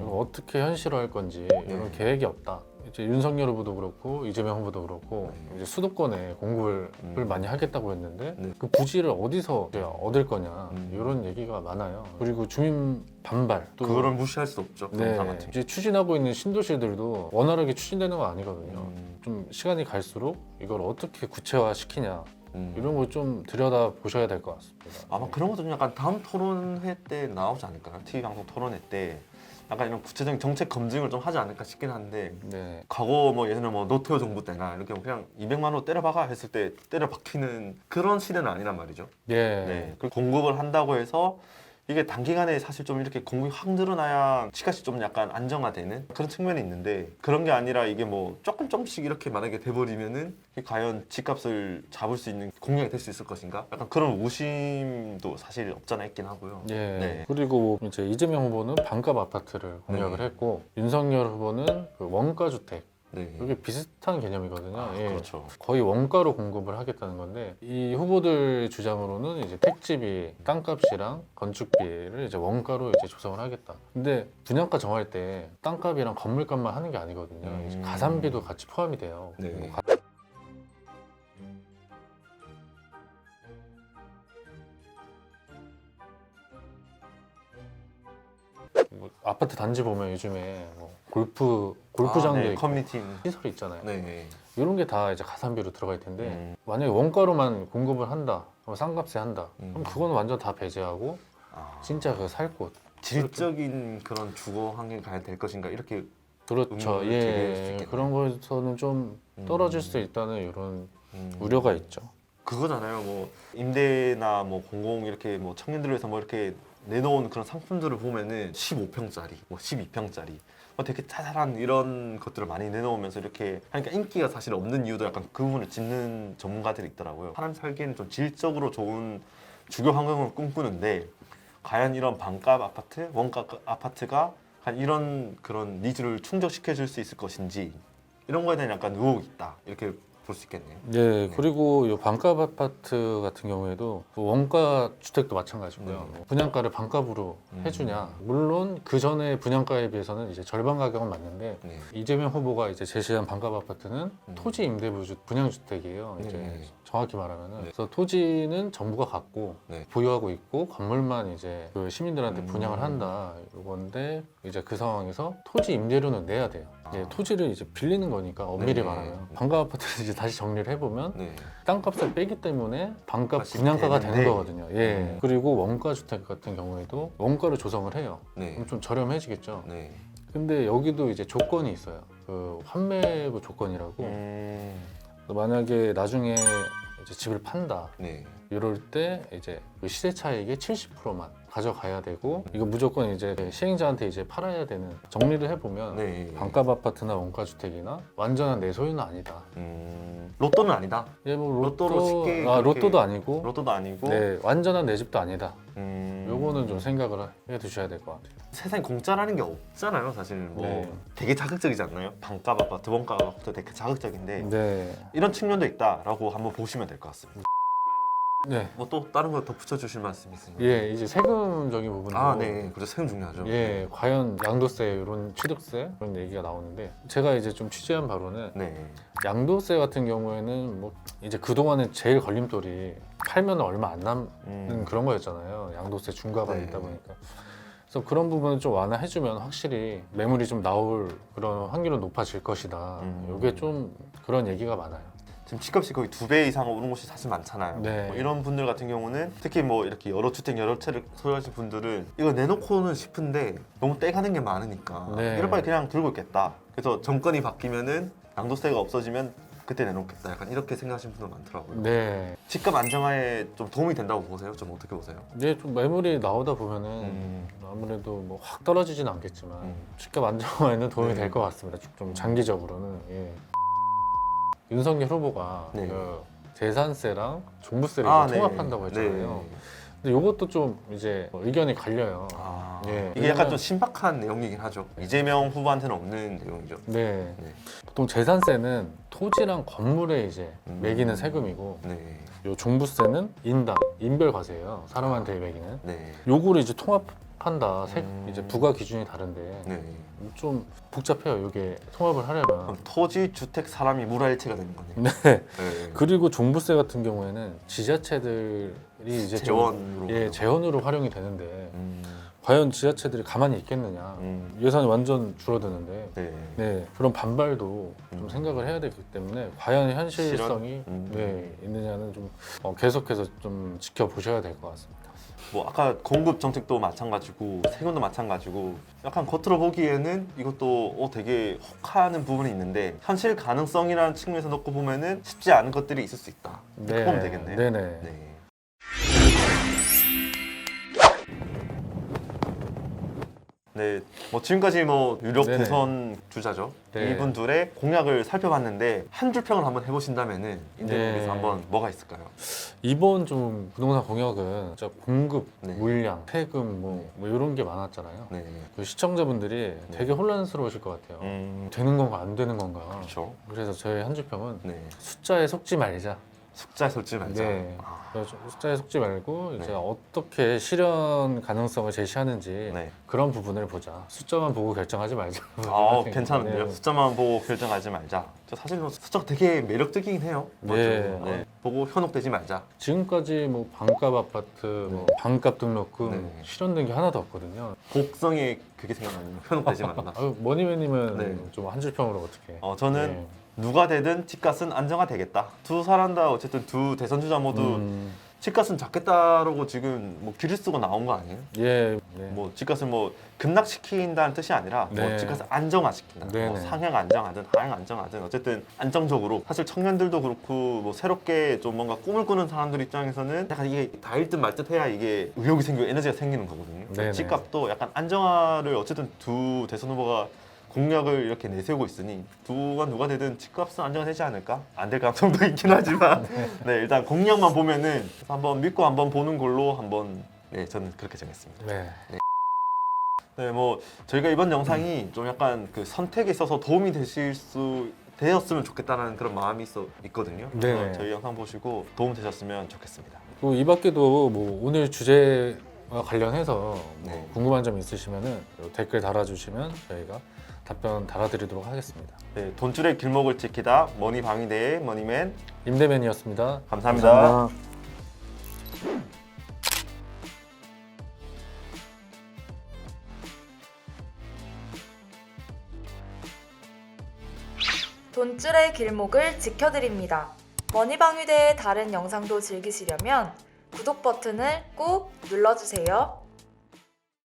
이거 어떻게 현실화할 건지 이런 계획이 없다. 이제 윤석열 후보도 그렇고 이재명 후보도 그렇고 이제 수도권에 공급을 많이 하겠다고 했는데 네. 그 부지를 어디서 이제 얻을 거냐 이런 얘기가 많아요. 그리고 주민 반발 또 그거를 무시할 수 없죠. 네, 부동산 같은 게. 이제 추진하고 있는 신도시들도 원활하게 추진되는 건 아니거든요. 좀 시간이 갈수록 이걸 어떻게 구체화 시키냐 이런 걸 좀 들여다 보셔야 될 것 같습니다. 아마 그런 것도 좀 약간 다음 토론회 때 나오지 않을까요? TV 방송 토론회 때 약간 이런 구체적인 정책 검증을 좀 하지 않을까 싶긴 한데 네, 과거 뭐 예전에 뭐 노태우 정부 때나 이렇게 그냥 200만 원 때려박아 했을 때 때려 박히는 그런 시대는 아니란 말이죠. 예, 네. 그리고 공급을 한다고 해서 이게 단기간에 사실 좀 이렇게 공급이 확 늘어나야 시가시 좀 약간 안정화되는 그런 측면이 있는데 그런 게 아니라 이게 뭐 조금씩 이렇게 만약에 돼버리면은 이게 과연 집값을 잡을 수 있는 공약이 될 수 있을 것인가? 약간 그런 의심도 사실 없잖아 있긴 하고요. 예. 네. 그리고 이제 이재명 후보는 반값 아파트를 공약을 네. 했고 윤석열 후보는 그 원가 주택 네. 이게 비슷한 개념이거든요. 아, 예. 그렇죠. 거의 원가로 공급을 하겠다는 건데 이 후보들 주장으로는 이제 택지비, 땅값이랑 건축비를 이제 원가로 이제 조성을 하겠다. 근데 분양가 정할 때 땅값이랑 건물값만 하는 게 아니거든요. 이제 가산비도 같이 포함이 돼요. 네. 뭐 뭐 아파트 단지 보면 요즘에 뭐 골프장도 네. 있고 커뮤니티. 시설이 있잖아요. 네. 이런 게 다 이제 가산비로 들어갈 텐데 만약에 원가로만 공급을 한다, 싼값에 한다, 그럼 그거는 완전 다 배제하고 아, 진짜 그 살 곳. 질적인 그런 주거 환경이 가야 될 것인가 이렇게 그렇죠. 의문을 제기할 수 예, 있겠네요. 그런 거에서는 좀 떨어질 수 있다는 이런 음. 우려가 있죠. 그거잖아요. 뭐 임대나 뭐 공공 이렇게 뭐 청년들을 위해서 뭐 이렇게 내놓은 그런 상품들을 보면은 15평짜리, 뭐 12평짜리 뭐 되게 짜잘한 이런 것들을 많이 내놓으면서 이렇게 하니까 인기가 사실 없는 이유도 약간 그 부분을 짚는 전문가들이 있더라고요. 사람 살기에는 좀 질적으로 좋은 주거 환경을 꿈꾸는데 과연 이런 반값 아파트, 원가 아파트가 과연 이런 그런 니즈를 충족시켜 줄 수 있을 것인지 이런 거에 대한 약간 의혹이 있다 이렇게 볼 수 있겠네요. 네, 그리고 이 반값 아파트 같은 경우에도 원가 주택도 마찬가지고요. 분양가를 반값으로 해주냐. 물론 그 전에 분양가에 비해서는 이제 절반 가격은 맞는데 네. 이재명 후보가 이제 제시한 반값 아파트는 토지 임대부 분양주택이에요. 이제 네. 정확히 말하면은 네. 그래서 토지는 정부가 갖고 네. 보유하고 있고 건물만 이제 그 시민들한테 분양을 한다 이건데 이제 그 상황에서 토지 임대료는 내야 돼요. 이제 토지를 이제 빌리는 거니까 엄밀히 네. 말하면 반값 아파트를 이제 다시 정리를 해보면 네. 땅값을 빼기 때문에 반값 다시 분양가가 되는 되는데. 거거든요. 예. 그리고 원가 주택 같은 경우에도 원가를 조성을 해요. 네. 그럼 좀 저렴해지겠죠. 네. 근데 여기도 이제 조건이 있어요. 그 환매부 조건이라고. 만약에 나중에 이제 집을 판다. 네. 이럴 때 이제 그 시세 차익의 70%만 가져가야 되고 이거 무조건 이제 시행자한테 이제 팔아야 되는. 정리를 해보면 네. 반값 아파트나 원가 주택이나 완전한 내 소유는 아니다. 로또는 아니다. 예, 뭐 로또로 쉽게 아, 그렇게- 로또도 아니고 로또도 아니고. 네, 완전한 내 집도 아니다. 요거는 음. 좀 생각을 해 두셔야 될 것 같아요. 세상에 공짜라는 게 없잖아요. 사실 뭐 네. 되게 자극적이지 않나요? 반값 아파트, 원가 아파트 되게 자극적인데 네. 이런 측면도 있다라고 한번 보시면 될 것 같습니다. 네. 뭐 또 다른 거 덧붙여 주실 말씀 있으세요? 예, 이제 세금적인 부분도 아, 네. 그렇죠. 세금 중요하죠. 예, 과연 양도세 이런 취득세 그런 얘기가 나오는데 제가 이제 좀 취재한 바로는 네. 양도세 같은 경우에는 뭐 이제 그동안에 제일 걸림돌이 팔면 얼마 안 남는 그런 거였잖아요. 양도세 중과가 네. 있다 보니까. 그래서 그런 부분을 좀 완화해주면 확실히 매물이 좀 나올 그런 확률은 높아질 것이다. 이게 좀 그런 얘기가 많아요. 지금 집값이 거의 2배 이상 오른 곳이 사실 많잖아요. 네. 뭐 이런 분들 같은 경우는 특히 뭐 이렇게 여러 주택 여러 채를 소유하신 분들은 이거 내놓고는 싶은데 너무 떼가는 게 많으니까 네. 이럴 바에 그냥 들고 있겠다. 그래서 정권이 바뀌면은 양도세가 없어지면 그때 내놓겠다. 약간 이렇게 생각하시는 분들 많더라고요. 네. 집값 안정화에 좀 도움이 된다고 보세요? 좀 어떻게 보세요? 이제 좀 매물이 나오다 보면은 아무래도 뭐 확 떨어지진 않겠지만 집값 안정화에는 도움이 네. 될 것 같습니다. 좀 장기적으로는. 예. 윤석열 후보가 네. 그 재산세랑 종부세를 아, 이제 네. 통합한다고 했잖아요. 네. 근데 이것도 좀 이제 의견이 갈려요. 아, 예. 이게 약간 왜냐면- 좀 신박한 내용이긴 하죠. 이재명 후보한테는 없는 내용이죠. 네. 네. 보통 재산세는 토지랑 건물에 이제 매기는 세금이고 네. 요 종부세는 인당, 인별과세예요. 사람한테 매기는. 네. 요거를 이제 통합한다. 음. 이제 부과 기준이 다른데 네. 좀 복잡해요. 이게 통합을 하려면. 그럼 토지, 주택, 사람이 물화일체가 되는 거네요. 네. 네. 그리고 종부세 같은 경우에는 지자체들이 이제 좀- 재원으로. 예, 재원으로 활용이 되는데 과연 지자체들이 가만히 있겠느냐. 예산이 완전 줄어드는데 네. 네, 그런 반발도 좀 생각을 해야 되기 때문에 과연 현실성이 실현? 네, 있느냐는 좀 계속해서 좀 지켜보셔야 될 것 같습니다. 뭐 아까 공급 정책도 마찬가지고 세금도 마찬가지고 약간 겉으로 보기에는 이것도 되게 혹하는 부분이 있는데 현실 가능성이라는 측면에서 놓고 보면은 쉽지 않은 것들이 있을 수 있다. 이렇게 보면 되겠네요. 네네. 네. 네, 뭐 지금까지 뭐 유력 네네. 대선 주자죠. 네. 이분들의 공약을 살펴봤는데 한 줄 평을 한번 해보신다면은 인재분께서 네. 한번 뭐가 있을까요? 이번 좀 부동산 공약은 진짜 공급, 네. 물량, 세금 뭐 이런 게 많았잖아요. 네, 그 시청자분들이 되게 혼란스러우실 것 같아요. 되는 건가 안 되는 건가. 그렇죠. 그래서 저희 한줄평은 네, 숫자에 속지 말자. 숫자에 설지 말자. 네. 아, 그래서 숫자에 속지 말고 이제 네. 어떻게 실현 가능성을 제시하는지 네. 그런 부분을 보자. 숫자만 보고 결정하지 말자. 괜찮은데요? 네. 숫자만 보고 결정하지 말자. 저 사실 뭐 숫자가 되게 매력적이긴 해요. 네. 맞죠? 보고 현혹되지 말자. 지금까지 뭐 반값 아파트, 뭐 반값 등록금 네. 실현된 게 하나도 없거든요. 곡성에 그게 생각나요. 현혹되지 말라. 머니매님은 네. 좀 한 줄평으로 어떻게? 저는 네. 누가 되든 집값은 안정화되겠다. 두 사람 다 어쨌든 두 대선 주자 모두 집값은 잡겠다라고 지금 뭐 길을 쓰고 나온 거 아니에요? 예. 네. 뭐 집값을 뭐 급락시킨다는 뜻이 아니라 뭐 네. 집값을 안정화시킨다. 뭐 네네. 상향 안정하든 하향 안정하든 어쨌든 안정적으로 사실 청년들도 그렇고 뭐 새롭게 좀 뭔가 꿈을 꾸는 사람들 입장에서는 약간 이게 닿을 듯 말 듯 해야 이게 의욕이 생기고 에너지가 생기는 거거든요. 네네. 집값도 약간 안정화를 어쨌든 두 대선 후보가 공약을 이렇게 내세우고 있으니 누가 되든 집값은 안정화되지 않을까? 안 될 가능성도 있긴 하지만 네, 일단 공약만 보면은 한번 믿고 한번 보는 걸로 한번 네, 저는 그렇게 정했습니다. 네. 네, 뭐 저희가 이번 영상이 좀 약간 그 선택에 있어서 도움이 되었으면 좋겠다는 그런 마음이 있거든요. 그래서 네네. 저희 영상 보시고 도움 되셨으면 좋겠습니다. 그리고 이 밖에도 뭐 오늘 주제와 관련해서 뭐 네. 궁금한 점 있으시면은 댓글 달아주시면 저희가 답변 달아드리도록 하겠습니다. 네, 돈줄의 길목을 지키다 머니방위대의 머니맨 임대맨이었습니다. 감사합니다. 돈줄의 길목을 지켜드립니다. 머니방위대의 다른 영상도 즐기시려면 구독 버튼을 꾹 눌러주세요.